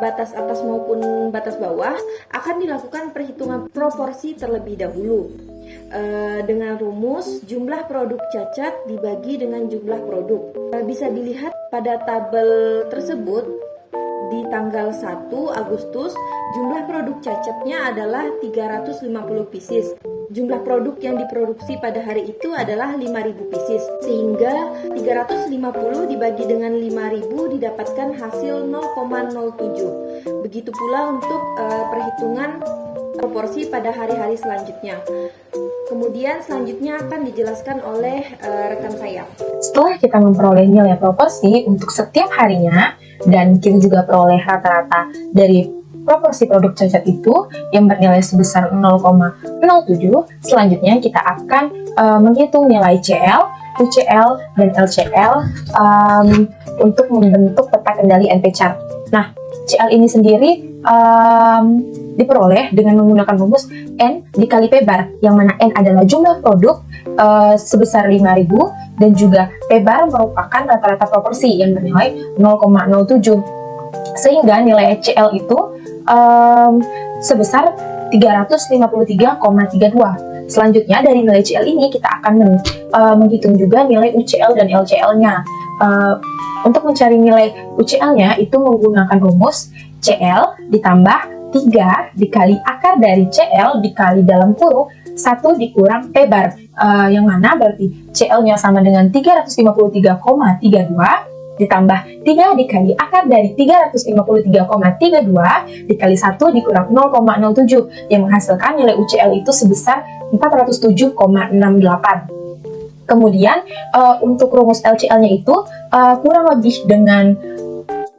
batas atas maupun batas bawah, akan dilakukan perhitungan proporsi terlebih dahulu. Dengan rumus jumlah produk cacat dibagi dengan jumlah produk. Bisa dilihat pada tabel tersebut. Di tanggal 1 Agustus, jumlah produk cacatnya adalah 350 pieces. Jumlah produk yang diproduksi pada hari itu adalah 5.000 pieces. Sehingga 350 dibagi dengan 5.000 didapatkan hasil 0,07. Begitu pula untuk perhitungan proporsi pada hari-hari selanjutnya. Kemudian selanjutnya akan dijelaskan oleh rekan saya. Setelah kita memperoleh nilai proporsi untuk setiap harinya, dan kita juga peroleh rata-rata dari proporsi produk cacat itu yang bernilai sebesar 0,07, selanjutnya kita akan menghitung nilai CL, UCL, dan LCL untuk membentuk peta kendali NP chart. Nah, CL ini sendiri diperoleh dengan menggunakan rumus N dikali P bar, yang mana N adalah jumlah produk sebesar 5.000 dan juga P bar merupakan rata-rata proporsi yang bernilai 0,07, sehingga nilai CL itu sebesar 353,32. Selanjutnya dari nilai CL ini kita akan menghitung juga nilai UCL dan LCL-nya. Untuk mencari nilai UCL-nya itu menggunakan rumus CL ditambah 3 dikali akar dari CL dikali dalam kurung 1 dikurang P bar, yang mana berarti CL-nya sama dengan 353,32 ditambah 3 dikali akar dari 353,32 dikali 1 dikurang 0,07 yang menghasilkan nilai UCL itu sebesar 407,68. Kemudian untuk rumus LCL-nya itu kurang lebih dengan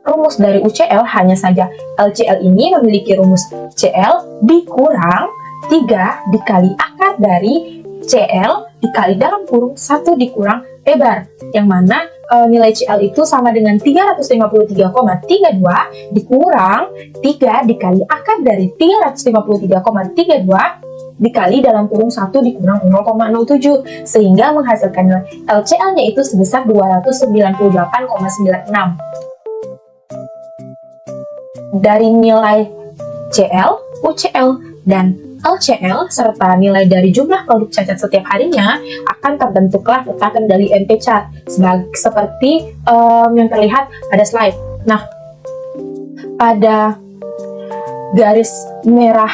rumus dari UCL, hanya saja LCL ini memiliki rumus CL dikurang 3 dikali akar dari CL dikali dalam kurung 1 dikurang P bar, yang mana nilai CL itu sama dengan 353,32 dikurang 3 dikali akar dari 353,32 dikali dalam kurung 1 dikurang 0,07, sehingga menghasilkan LCL-nya itu sebesar 298,96. Dari nilai CL, UCL, dan LCL serta nilai dari jumlah produk cacat setiap harinya akan terbentuklah peta kendali NP chart seperti yang terlihat pada slide. Nah, pada garis merah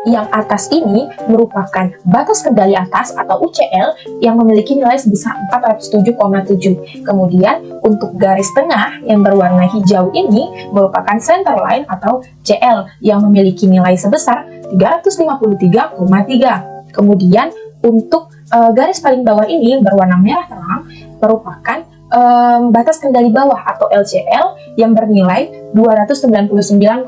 Yang atas ini merupakan batas kendali atas atau UCL yang memiliki nilai sebesar 407,7. Kemudian untuk garis tengah yang berwarna hijau ini merupakan center line atau CL yang memiliki nilai sebesar 353,3. Kemudian untuk garis paling bawah ini berwarna merah terang merupakan batas kendali bawah atau LCL yang bernilai 299,0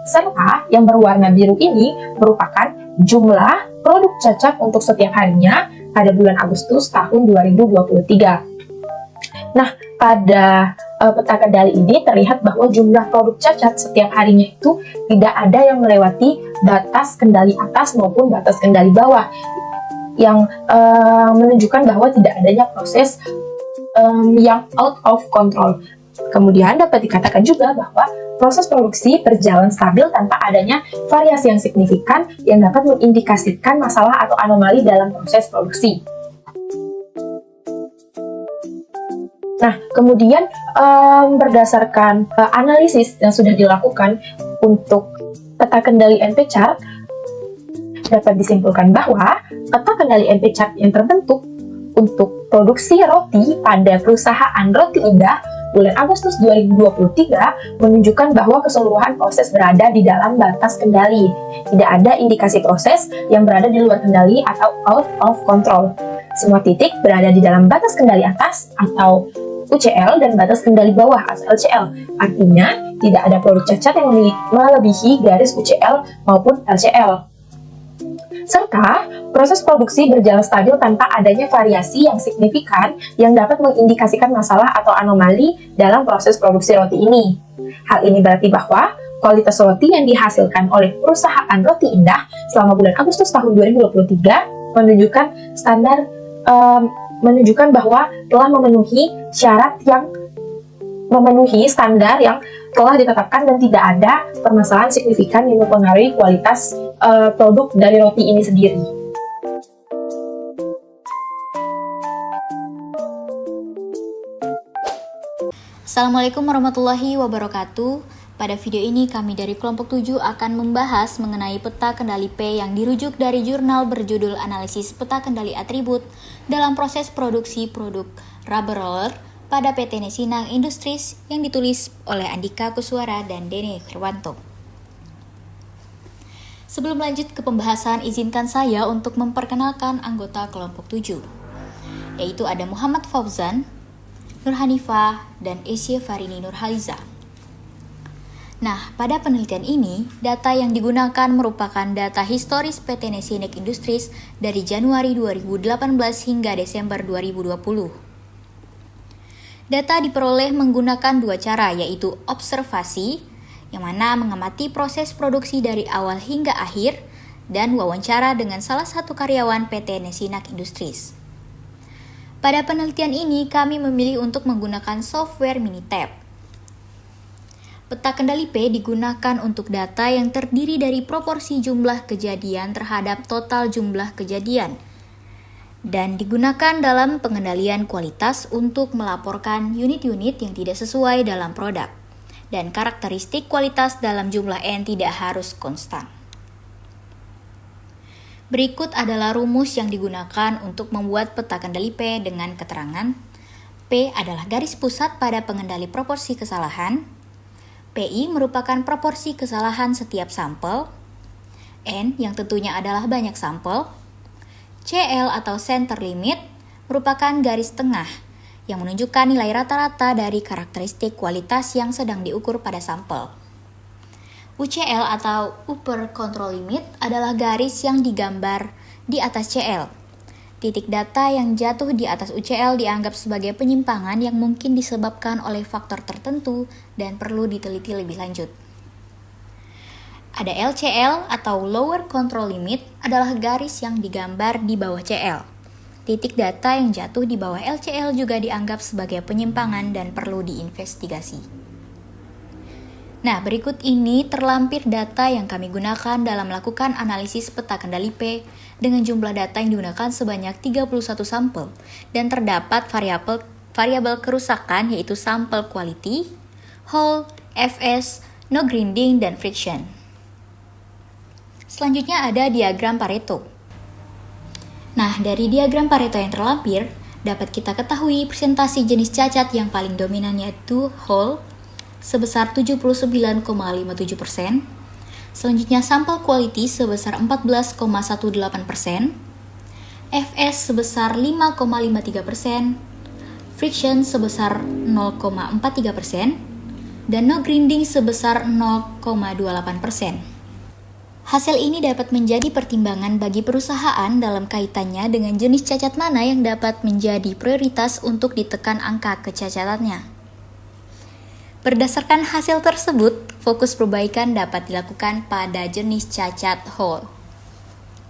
serta yang berwarna biru ini merupakan jumlah produk cacat untuk setiap harinya pada bulan Agustus tahun 2023. Nah, pada peta kendali ini terlihat bahwa jumlah produk cacat setiap harinya itu tidak ada yang melewati batas kendali atas maupun batas kendali bawah yang menunjukkan bahwa tidak adanya proses yang out of control. Kemudian dapat dikatakan juga bahwa proses produksi berjalan stabil tanpa adanya variasi yang signifikan yang dapat mengindikasikan masalah atau anomali dalam proses produksi. Nah, kemudian berdasarkan analisis yang sudah dilakukan untuk peta kendali NP chart, dapat disimpulkan bahwa peta kendali NP chart yang terbentuk untuk produksi roti pada perusahaan Roti Indah bulan Agustus 2023 menunjukkan bahwa keseluruhan proses berada di dalam batas kendali. Tidak ada indikasi proses yang berada di luar kendali atau out of control. Semua titik berada di dalam batas kendali atas atau UCL dan batas kendali bawah atau LCL. Artinya, tidak ada produk cacat yang melebihi garis UCL maupun LCL. Serta, proses produksi berjalan stabil tanpa adanya variasi yang signifikan yang dapat mengindikasikan masalah atau anomali dalam proses produksi roti ini. Hal ini berarti bahwa kualitas roti yang dihasilkan oleh perusahaan Roti Indah selama bulan Agustus tahun 2023 menunjukkan bahwa telah memenuhi standar yang telah ditetapkan dan tidak ada permasalahan signifikan yang mempengaruhi kualitas produk dari roti ini sendiri. Assalamualaikum warahmatullahi wabarakatuh. Pada video ini kami dari kelompok 7 akan membahas mengenai peta kendali P yang dirujuk dari jurnal berjudul Analisis Peta Kendali Atribut dalam proses produksi produk rubber roller pada PT Nesinang Industries yang ditulis oleh Andika Kuswara dan Dene Herwanto. Sebelum lanjut ke pembahasan, izinkan saya untuk memperkenalkan anggota kelompok 7, yaitu ada Muhammad Fauzan, Nur Hanifah, dan Esye Farini Nurhaliza. Nah, pada penelitian ini, data yang digunakan merupakan data historis PT Nesinang Industries dari Januari 2018 hingga Desember 2020. Data diperoleh menggunakan dua cara, yaitu observasi, yang mana mengamati proses produksi dari awal hingga akhir, dan wawancara dengan salah satu karyawan PT Nesinang Industries. Pada penelitian ini, kami memilih untuk menggunakan software Minitab. Peta kendali P digunakan untuk data yang terdiri dari proporsi jumlah kejadian terhadap total jumlah kejadian, dan digunakan dalam pengendalian kualitas untuk melaporkan unit-unit yang tidak sesuai dalam produk, dan karakteristik kualitas dalam jumlah N tidak harus konstan. Berikut adalah rumus yang digunakan untuk membuat peta kendali P dengan keterangan P adalah garis pusat pada pengendali proporsi kesalahan, PI merupakan proporsi kesalahan setiap sampel, N yang tentunya adalah banyak sampel, CL atau center limit merupakan garis tengah yang menunjukkan nilai rata-rata dari karakteristik kualitas yang sedang diukur pada sampel. UCL atau upper control limit adalah garis yang digambar di atas CL. Titik data yang jatuh di atas UCL dianggap sebagai penyimpangan yang mungkin disebabkan oleh faktor tertentu dan perlu diteliti lebih lanjut. Ada LCL atau lower control limit adalah garis yang digambar di bawah CL. Titik data yang jatuh di bawah LCL juga dianggap sebagai penyimpangan dan perlu diinvestigasi. Nah, berikut ini terlampir data yang kami gunakan dalam melakukan analisis peta kendali P dengan jumlah data yang digunakan sebanyak 31 sampel dan terdapat variabel kerusakan yaitu sampel quality, hole, FS, no grinding, dan friction. Selanjutnya ada diagram Pareto. Nah, dari diagram Pareto yang terlampir, dapat kita ketahui presentasi jenis cacat yang paling dominan yaitu whole sebesar 79,57%. Selanjutnya sampel quality sebesar 14,18%, FS sebesar 5,53%, friction sebesar 0,43%, dan no grinding sebesar 0,28%. Hasil ini dapat menjadi pertimbangan bagi perusahaan dalam kaitannya dengan jenis cacat mana yang dapat menjadi prioritas untuk ditekan angka kecacatannya. Berdasarkan hasil tersebut, fokus perbaikan dapat dilakukan pada jenis cacat whole.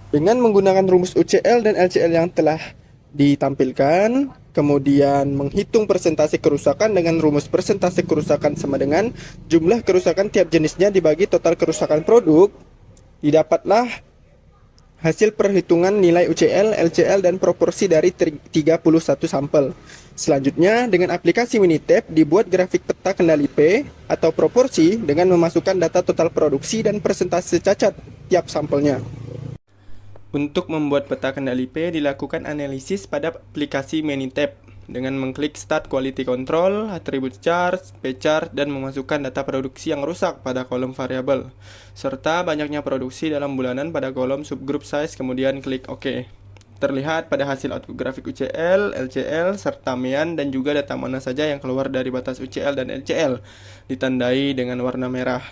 Dengan menggunakan rumus UCL dan LCL yang telah ditampilkan, kemudian menghitung persentase kerusakan dengan rumus persentase kerusakan sama dengan jumlah kerusakan tiap jenisnya dibagi total kerusakan produk, didapatlah hasil perhitungan nilai UCL, LCL, dan proporsi dari 31 sampel. Selanjutnya, dengan aplikasi Minitab, dibuat grafik peta kendali P atau proporsi dengan memasukkan data total produksi dan persentase cacat tiap sampelnya. Untuk membuat peta kendali P, dilakukan analisis pada aplikasi Minitab dengan mengklik Start Quality Control, Attribute Chart, P-Chart, dan memasukkan data produksi yang rusak pada kolom variabel, serta banyaknya produksi dalam bulanan pada kolom subgroup size, kemudian klik OK. Terlihat pada hasil output grafik UCL, LCL, serta MEAN, dan juga data mana saja yang keluar dari batas UCL dan LCL, ditandai dengan warna merah.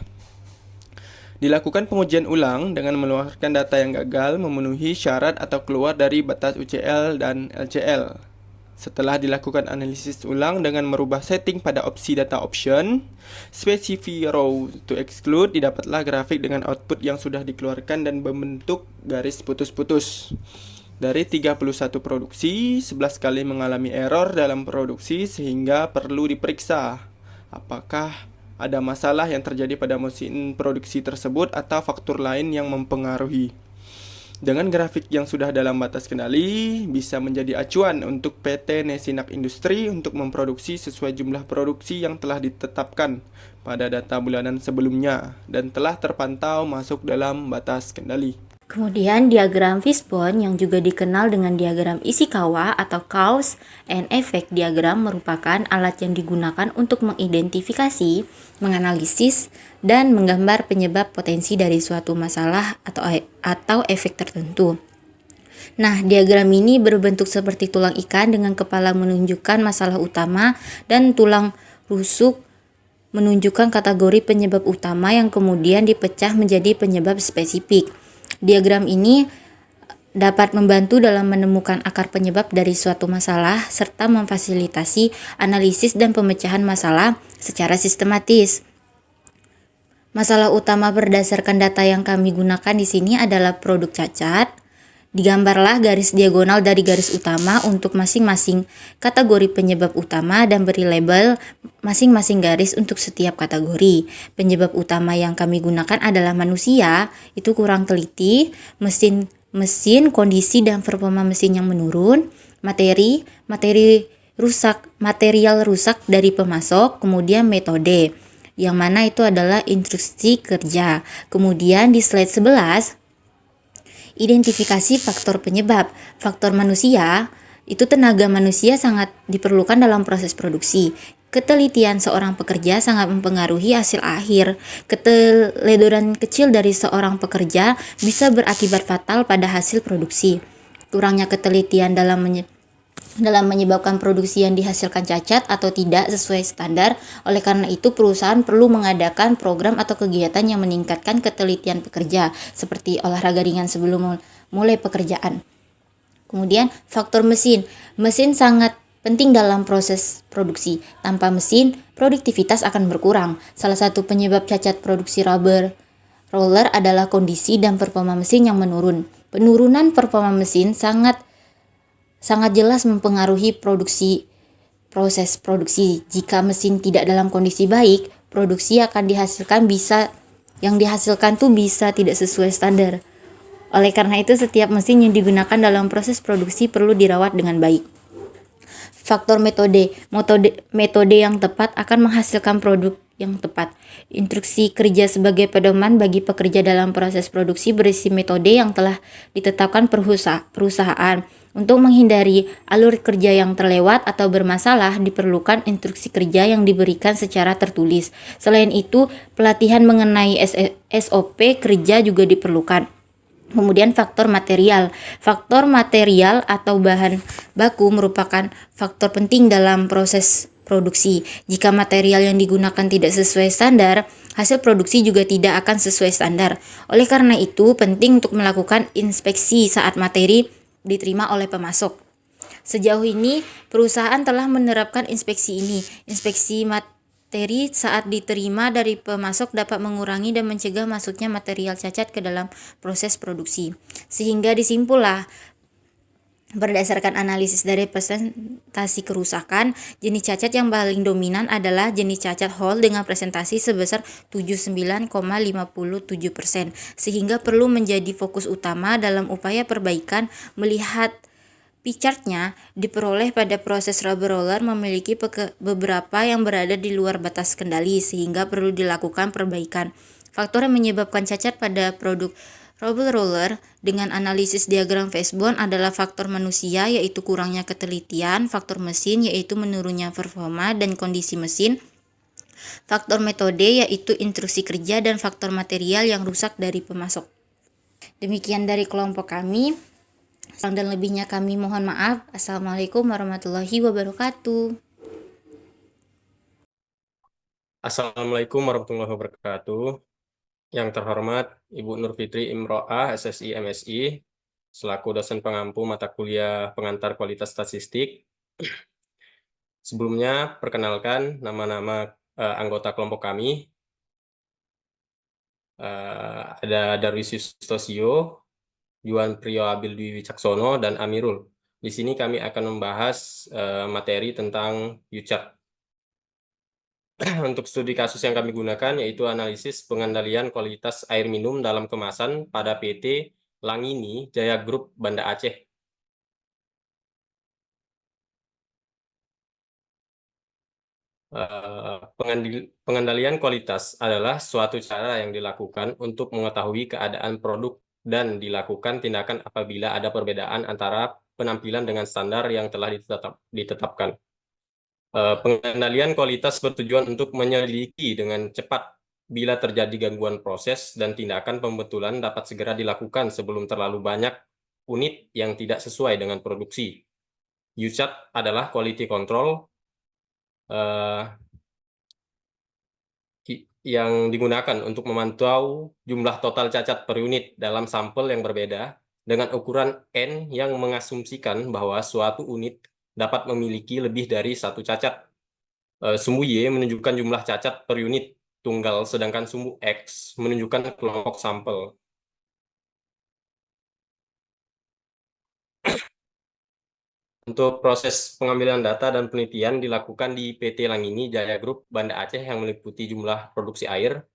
Dilakukan pengujian ulang dengan mengeluarkan data yang gagal memenuhi syarat atau keluar dari batas UCL dan LCL. Setelah dilakukan analisis ulang dengan merubah setting pada opsi data option, specify row to exclude, didapatlah grafik dengan output yang sudah dikeluarkan dan berbentuk garis putus-putus. Dari 31 produksi, 11 kali mengalami error dalam produksi sehingga perlu diperiksa apakah ada masalah yang terjadi pada mesin produksi tersebut atau faktor lain yang mempengaruhi. Dengan grafik yang sudah dalam batas kendali, bisa menjadi acuan untuk PT Nesinak Industri untuk memproduksi sesuai jumlah produksi yang telah ditetapkan pada data bulanan sebelumnya dan telah terpantau masuk dalam batas kendali. Kemudian diagram fishbone yang juga dikenal dengan diagram Ishikawa atau cause and effect diagram merupakan alat yang digunakan untuk mengidentifikasi, menganalisis, dan menggambar penyebab potensi dari suatu masalah atau efek tertentu. Nah, diagram ini berbentuk seperti tulang ikan dengan kepala menunjukkan masalah utama dan tulang rusuk menunjukkan kategori penyebab utama yang kemudian dipecah menjadi penyebab spesifik. Diagram ini dapat membantu dalam menemukan akar penyebab dari suatu masalah serta memfasilitasi analisis dan pemecahan masalah secara sistematis. Masalah utama berdasarkan data yang kami gunakan di sini adalah produk cacat. Digambarlah garis diagonal dari garis utama untuk masing-masing kategori penyebab utama dan beri label masing-masing garis untuk setiap kategori. Penyebab utama yang kami gunakan adalah manusia, itu kurang teliti, mesin, kondisi dan performa mesin yang menurun, material rusak dari pemasok, kemudian metode, yang mana itu adalah instruksi kerja. Kemudian di slide 11, identifikasi faktor penyebab. Faktor manusia, itu tenaga manusia sangat diperlukan dalam proses produksi. Ketelitian seorang pekerja sangat mempengaruhi hasil akhir. Keteledoran kecil dari seorang pekerja bisa berakibat fatal pada hasil produksi. Kurangnya ketelitian dalam menyebabkan produksi yang dihasilkan cacat atau tidak sesuai standar. Oleh karena itu, perusahaan perlu mengadakan program atau kegiatan yang meningkatkan ketelitian pekerja, seperti olahraga ringan sebelum mulai pekerjaan. Kemudian, faktor mesin. Mesin sangat penting dalam proses produksi. Tanpa mesin, produktivitas akan berkurang. Salah satu penyebab cacat produksi rubber roller adalah kondisi dan performa mesin yang menurun. Penurunan performa mesin sangat jelas mempengaruhi proses produksi. Jika mesin tidak dalam kondisi baik, produksi yang dihasilkan bisa tidak sesuai standar. Oleh karena itu, setiap mesin yang digunakan dalam proses produksi perlu dirawat dengan baik. Faktor metode yang tepat akan menghasilkan produk yang tepat. Instruksi kerja sebagai pedoman bagi pekerja dalam proses produksi berisi metode yang telah ditetapkan perusahaan. Untuk menghindari alur kerja yang terlewat atau bermasalah, diperlukan instruksi kerja yang diberikan secara tertulis. Selain itu, pelatihan mengenai SOP kerja juga diperlukan. Kemudian faktor material. Faktor material atau bahan baku merupakan faktor penting dalam proses produksi. Jika material yang digunakan tidak sesuai standar, hasil produksi juga tidak akan sesuai standar. Oleh karena itu, penting untuk melakukan inspeksi saat materi diterima oleh pemasok. Sejauh ini, perusahaan telah menerapkan inspeksi ini. Inspeksi materi saat diterima dari pemasok dapat mengurangi dan mencegah masuknya material cacat ke dalam proses produksi. Sehingga disimpullah, berdasarkan analisis dari presentasi kerusakan, jenis cacat yang paling dominan adalah jenis cacat whole dengan presentasi sebesar 79,57%, sehingga perlu menjadi fokus utama dalam upaya perbaikan. Melihat P-chart-nya diperoleh pada proses rubber roller memiliki beberapa yang berada di luar batas kendali, sehingga perlu dilakukan perbaikan. Faktor yang menyebabkan cacat pada produk rubber roller dengan analisis diagram Fishbone adalah faktor manusia, yaitu kurangnya ketelitian, faktor mesin, yaitu menurunnya performa dan kondisi mesin, faktor metode, yaitu instruksi kerja, dan faktor material yang rusak dari pemasok. Demikian dari kelompok kami. Kurang dan lebihnya kami mohon maaf. Assalamualaikum warahmatullahi wabarakatuh. Assalamualaikum warahmatullahi wabarakatuh. Yang terhormat Ibu Nurfitri Imro'ah, SSI MSI, selaku dosen pengampu mata kuliah pengantar kualitas statistik. Sebelumnya, perkenalkan nama-nama anggota kelompok kami. Ada Darwis Yustosio, Yuan Priyo Abil Dwi Wicaksono, dan Amirul. Di sini kami akan membahas materi tentang U-chart. Untuk studi kasus yang kami gunakan yaitu analisis pengendalian kualitas air minum dalam kemasan pada PT Langini Jaya Group Banda Aceh. Pengendalian kualitas adalah suatu cara yang dilakukan untuk mengetahui keadaan produk dan dilakukan tindakan apabila ada perbedaan antara penampilan dengan standar yang telah ditetapkan. Pengendalian kualitas bertujuan untuk menyelidiki dengan cepat bila terjadi gangguan proses, dan tindakan pembetulan dapat segera dilakukan sebelum terlalu banyak unit yang tidak sesuai dengan produksi. U-chart adalah quality control yang digunakan untuk memantau jumlah total cacat per unit dalam sampel yang berbeda dengan ukuran N yang mengasumsikan bahwa suatu unit dapat memiliki lebih dari satu cacat. Sumbu Y menunjukkan jumlah cacat per unit tunggal, sedangkan sumbu X menunjukkan kelompok sampel. Untuk proses pengambilan data dan penelitian dilakukan di PT Langini Jaya Group Banda Aceh yang meliputi jumlah produksi air.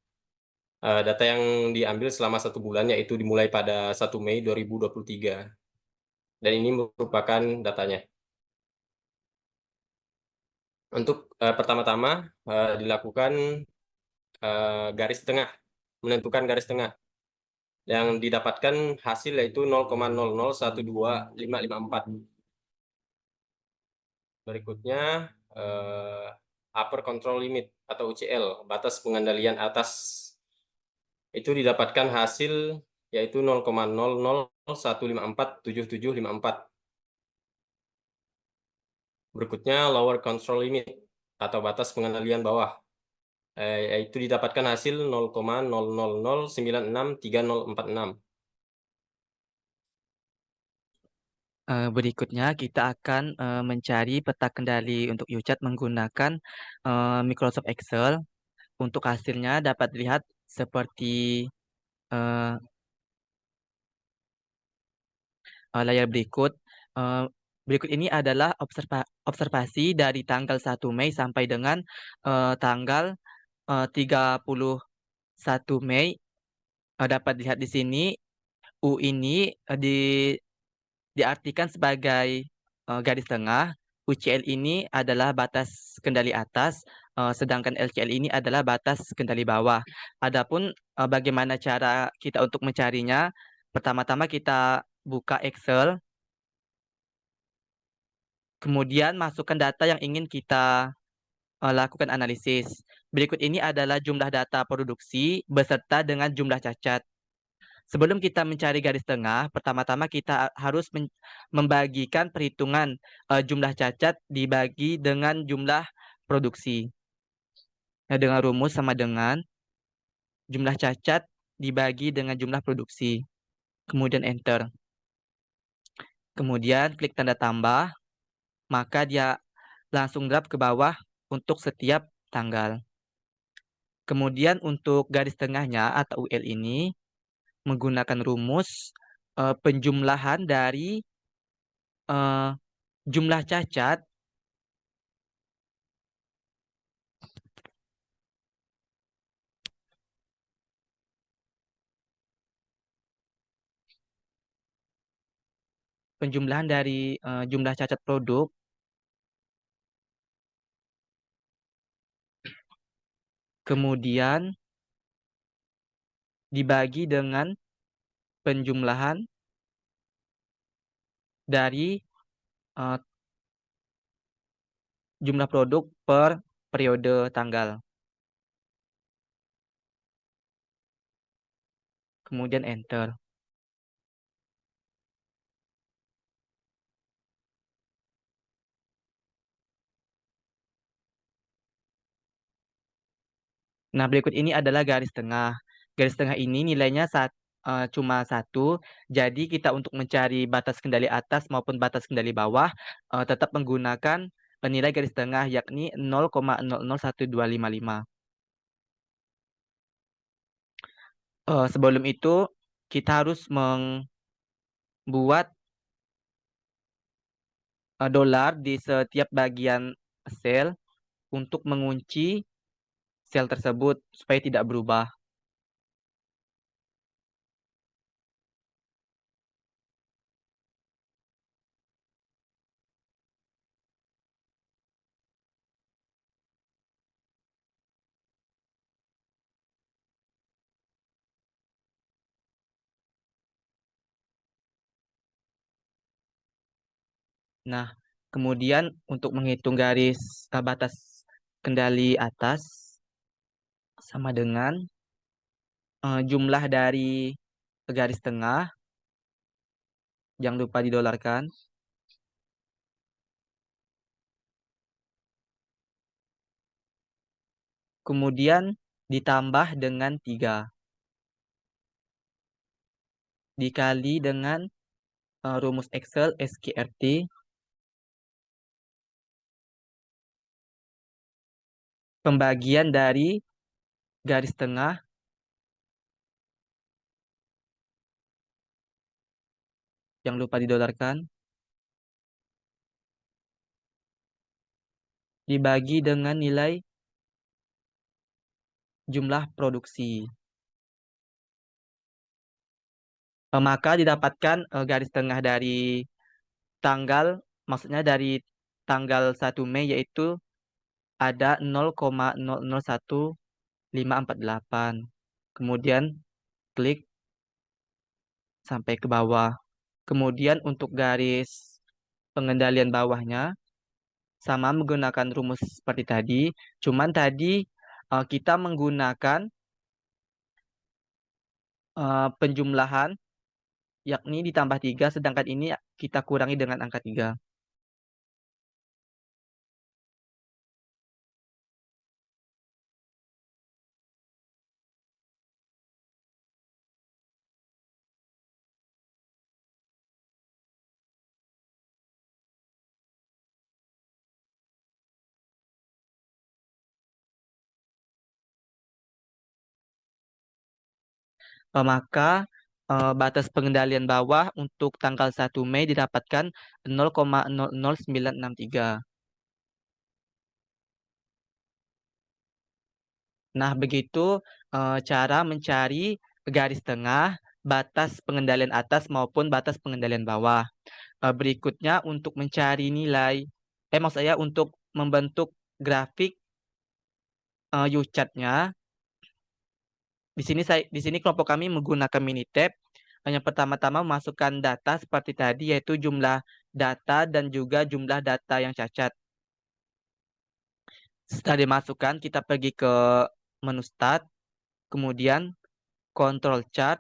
Data yang diambil selama 1 bulan yaitu dimulai pada 1 Mei 2023. Dan ini merupakan datanya. Untuk pertama-tama dilakukan garis tengah, menentukan garis tengah. Yang didapatkan hasil yaitu 0,0012554. Berikutnya upper control limit atau UCL, batas pengendalian atas. Itu didapatkan hasil yaitu 0,00154774. Berikutnya lower control limit atau batas pengendalian bawah, yaitu didapatkan hasil 0,000963046. Berikutnya kita akan mencari peta kendali untuk U-chart menggunakan Microsoft Excel. Untuk hasilnya dapat dilihat seperti layar berikut. Berikut ini adalah observasi dari tanggal 1 Mei sampai dengan tanggal 31 Mei. Dapat dilihat di sini U ini diartikan sebagai garis tengah. UCL ini adalah batas kendali atas. sedangkan LCL ini adalah batas kendali bawah. Adapun bagaimana cara kita untuk mencarinya, pertama-tama kita buka Excel, kemudian masukkan data yang ingin kita lakukan analisis. Berikut ini adalah jumlah data produksi beserta dengan jumlah cacat. Sebelum kita mencari garis tengah, pertama-tama kita harus membagikan perhitungan jumlah cacat dibagi dengan jumlah produksi. Nah, dengan rumus sama dengan jumlah cacat dibagi dengan jumlah produksi. Kemudian enter. Kemudian klik tanda tambah, maka dia langsung drop ke bawah untuk setiap tanggal. Kemudian untuk garis tengahnya atau UL ini menggunakan rumus penjumlahan dari jumlah cacat jumlah cacat produk kemudian dibagi dengan penjumlahan dari jumlah produk per periode tanggal. Kemudian enter. Nah, berikut ini adalah garis tengah. Garis tengah ini nilainya cuma 1, jadi kita untuk mencari batas kendali atas maupun batas kendali bawah tetap menggunakan nilai garis tengah yakni 0,001255. Sebelum itu kita harus membuat dolar di setiap bagian sel untuk mengunci sel tersebut supaya tidak berubah. Nah, kemudian untuk menghitung garis batas kendali atas sama dengan jumlah dari garis tengah, jangan lupa didolarkan. Kemudian ditambah dengan 3. Dikali dengan rumus Excel SQRT. Pembagian dari garis tengah jangan lupa didolarkan. Dibagi dengan nilai jumlah produksi. Maka didapatkan garis tengah dari tanggal, maksudnya dari tanggal 1 Mei yaitu ada 0,001548. Kemudian klik sampai ke bawah. Kemudian untuk garis pengendalian bawahnya sama menggunakan rumus seperti tadi, cuman tadi kita menggunakan penjumlahan yakni ditambah 3, sedangkan ini kita kurangi dengan angka 3. Maka batas pengendalian bawah untuk tanggal 1 Mei didapatkan 0,00963. Nah, begitu cara mencari garis tengah, batas pengendalian atas maupun batas pengendalian bawah. Berikutnya untuk mencari nilai, maksud saya untuk membentuk grafik U-chart-nya. Di sini kelompok kami menggunakan Minitab. Yang pertama-tama memasukkan data seperti tadi, yaitu jumlah data dan juga jumlah data yang cacat. Setelah dimasukkan, kita pergi ke menu Start, kemudian Control Chart,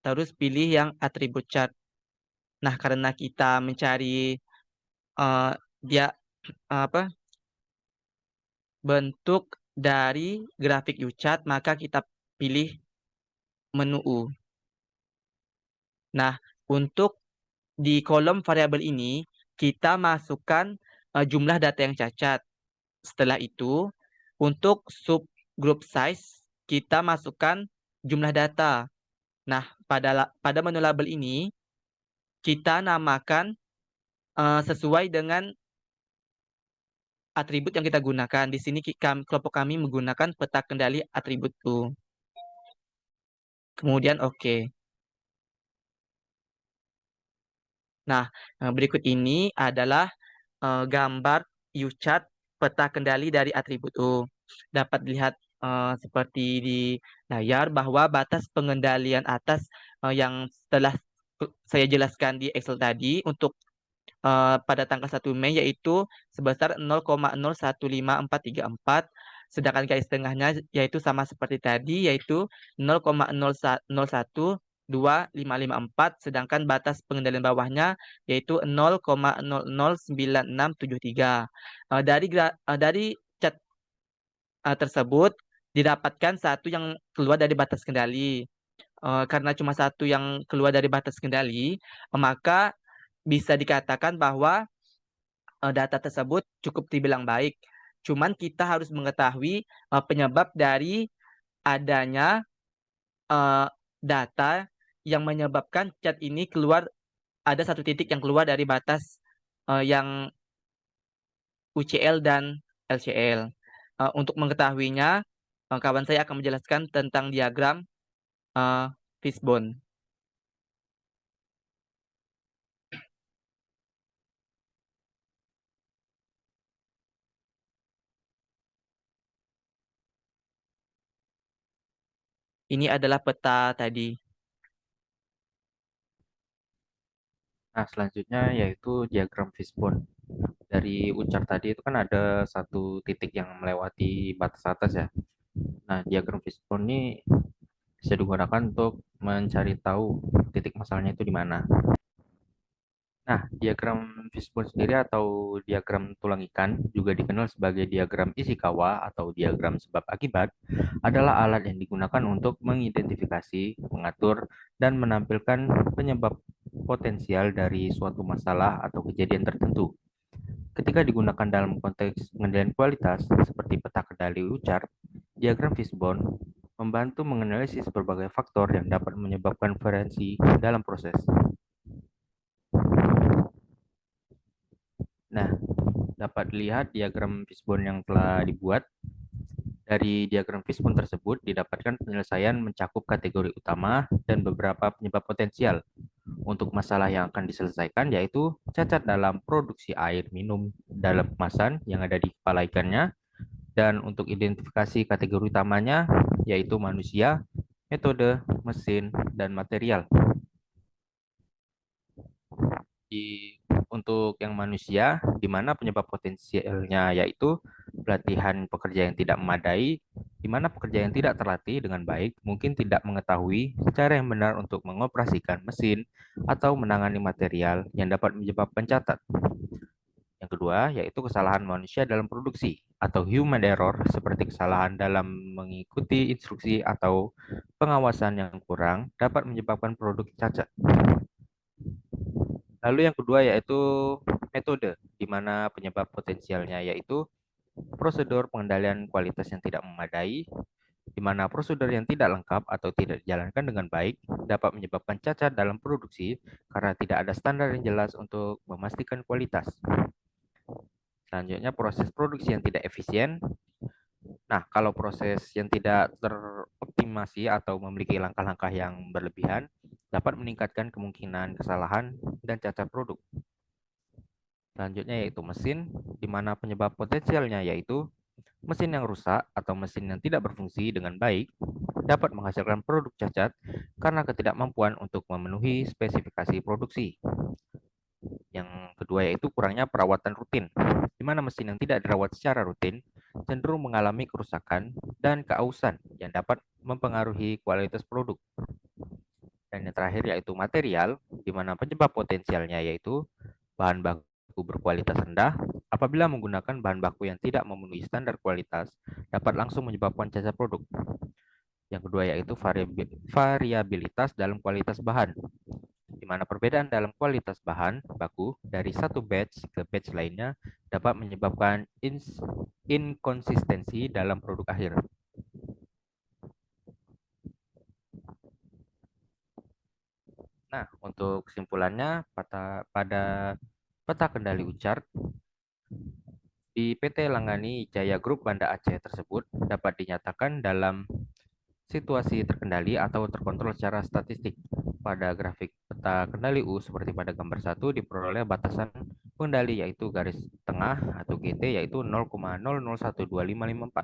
terus pilih yang atribut chart. Nah, karena kita mencari bentuk dari grafik U-chart, maka kita pilih menu U. Nah, untuk di kolom variabel ini, kita masukkan jumlah data yang cacat. Setelah itu, untuk subgroup size, kita masukkan jumlah data. Nah, pada menu label ini, kita namakan sesuai dengan atribut yang kita gunakan. Di sini kelompok kami menggunakan peta kendali atribut U. Kemudian oke. Nah, berikut ini adalah gambar U-chart peta kendali dari atribut U. Dapat dilihat seperti di layar bahwa batas pengendalian atas yang telah saya jelaskan di Excel tadi untuk pada tanggal 1 Mei yaitu sebesar 0,015434, sedangkan garis tengahnya yaitu sama seperti tadi, yaitu 0,012554, sedangkan batas pengendalian bawahnya yaitu 0,009673. Dari cat tersebut didapatkan satu yang keluar dari batas kendali. Karena cuma satu yang keluar dari batas kendali, maka bisa dikatakan bahwa data tersebut cukup dibilang baik. Cuman kita harus mengetahui penyebab dari adanya data yang menyebabkan cat ini keluar, ada satu titik yang keluar dari batas yang UCL dan LCL. Untuk mengetahuinya, kawan saya akan menjelaskan tentang diagram fishbone. Ini adalah peta tadi. Nah, selanjutnya yaitu diagram fishbone. Dari U-chart tadi itu kan ada satu titik yang melewati batas atas ya. Nah, diagram fishbone ini bisa digunakan untuk mencari tahu titik masalahnya itu di mana. Nah, diagram fishbone sendiri atau diagram tulang ikan, juga dikenal sebagai diagram Ishikawa atau diagram sebab akibat, adalah alat yang digunakan untuk mengidentifikasi, mengatur, dan menampilkan penyebab potensial dari suatu masalah atau kejadian tertentu. Ketika digunakan dalam konteks pengendalian kualitas, seperti peta kendali U-chart, diagram fishbone membantu menganalisis berbagai faktor yang dapat menyebabkan variasi dalam proses. Nah, dapat dilihat diagram fishbone yang telah dibuat. Dari diagram fishbone tersebut didapatkan penyelesaian mencakup kategori utama dan beberapa penyebab potensial. Untuk masalah yang akan diselesaikan yaitu cacat dalam produksi air minum dalam kemasan yang ada di kepala ikannya. Dan untuk identifikasi kategori utamanya yaitu manusia, metode, mesin, dan material. Untuk yang manusia, di mana penyebab potensialnya yaitu pelatihan pekerja yang tidak memadai, di mana pekerja yang tidak terlatih dengan baik mungkin tidak mengetahui cara yang benar untuk mengoperasikan mesin atau menangani material yang dapat menyebabkan cacat. Yang kedua, yaitu kesalahan manusia dalam produksi atau human error, seperti kesalahan dalam mengikuti instruksi atau pengawasan yang kurang dapat menyebabkan produk cacat. Lalu yang kedua yaitu metode, di mana penyebab potensialnya yaitu prosedur pengendalian kualitas yang tidak memadai, di mana prosedur yang tidak lengkap atau tidak dijalankan dengan baik dapat menyebabkan cacat dalam produksi karena tidak ada standar yang jelas untuk memastikan kualitas. Selanjutnya, proses produksi yang tidak efisien. Nah, kalau proses yang tidak teroptimasi atau memiliki langkah-langkah yang berlebihan dapat meningkatkan kemungkinan kesalahan dan cacat produk. Selanjutnya yaitu mesin, di mana penyebab potensialnya yaitu Mesin yang rusak atau mesin yang tidak berfungsi dengan baik dapat menghasilkan produk cacat karena ketidakmampuan untuk memenuhi spesifikasi produksi. Yang kedua yaitu kurangnya perawatan rutin, di mana mesin yang tidak dirawat secara rutin cenderung mengalami kerusakan dan keausan yang dapat mempengaruhi kualitas produk. Dan yang terakhir yaitu material, di mana penyebab potensialnya yaitu bahan baku berkualitas rendah. Apabila menggunakan bahan baku yang tidak memenuhi standar kualitas, dapat langsung menyebabkan cacat produk. Yang kedua yaitu variabilitas dalam kualitas bahan, di mana perbedaan dalam kualitas bahan baku dari satu batch ke batch lainnya dapat menyebabkan inkonsistensi dalam produk akhir. Nah, untuk kesimpulannya pada peta kendali UCHART di PT Langgani Jaya Group Banda Aceh tersebut dapat dinyatakan dalam situasi terkendali atau terkontrol secara statistik. Pada grafik peta kendali U seperti pada gambar 1 diperoleh batasan kendali yaitu garis tengah atau GT yaitu 0,001254.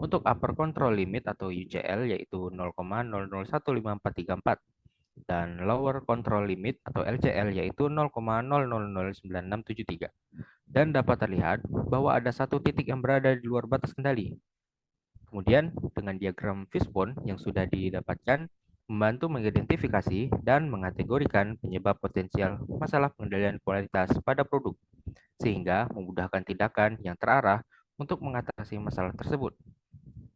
Untuk upper control limit atau UCL yaitu 0,001534 dan lower control limit atau LCL yaitu 0,009673. Dan dapat terlihat bahwa ada satu titik yang berada di luar batas kendali. Kemudian dengan diagram fishbone yang sudah didapatkan membantu mengidentifikasi dan mengategorikan penyebab potensial masalah pengendalian kualitas pada produk, sehingga memudahkan tindakan yang terarah untuk mengatasi masalah tersebut.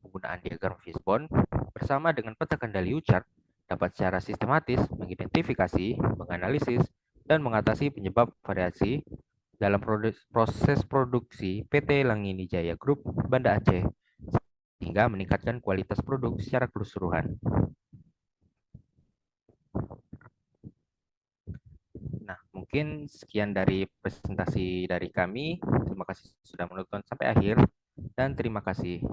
Penggunaan diagram fishbone bersama dengan peta kendali UCHART dapat secara sistematis mengidentifikasi, menganalisis, dan mengatasi penyebab variasi dalam proses produksi PT Langgani Jaya Group Banda Aceh, sehingga meningkatkan kualitas produk secara keseluruhan. Nah, mungkin sekian dari presentasi dari kami. Terima kasih sudah menonton sampai akhir, dan terima kasih.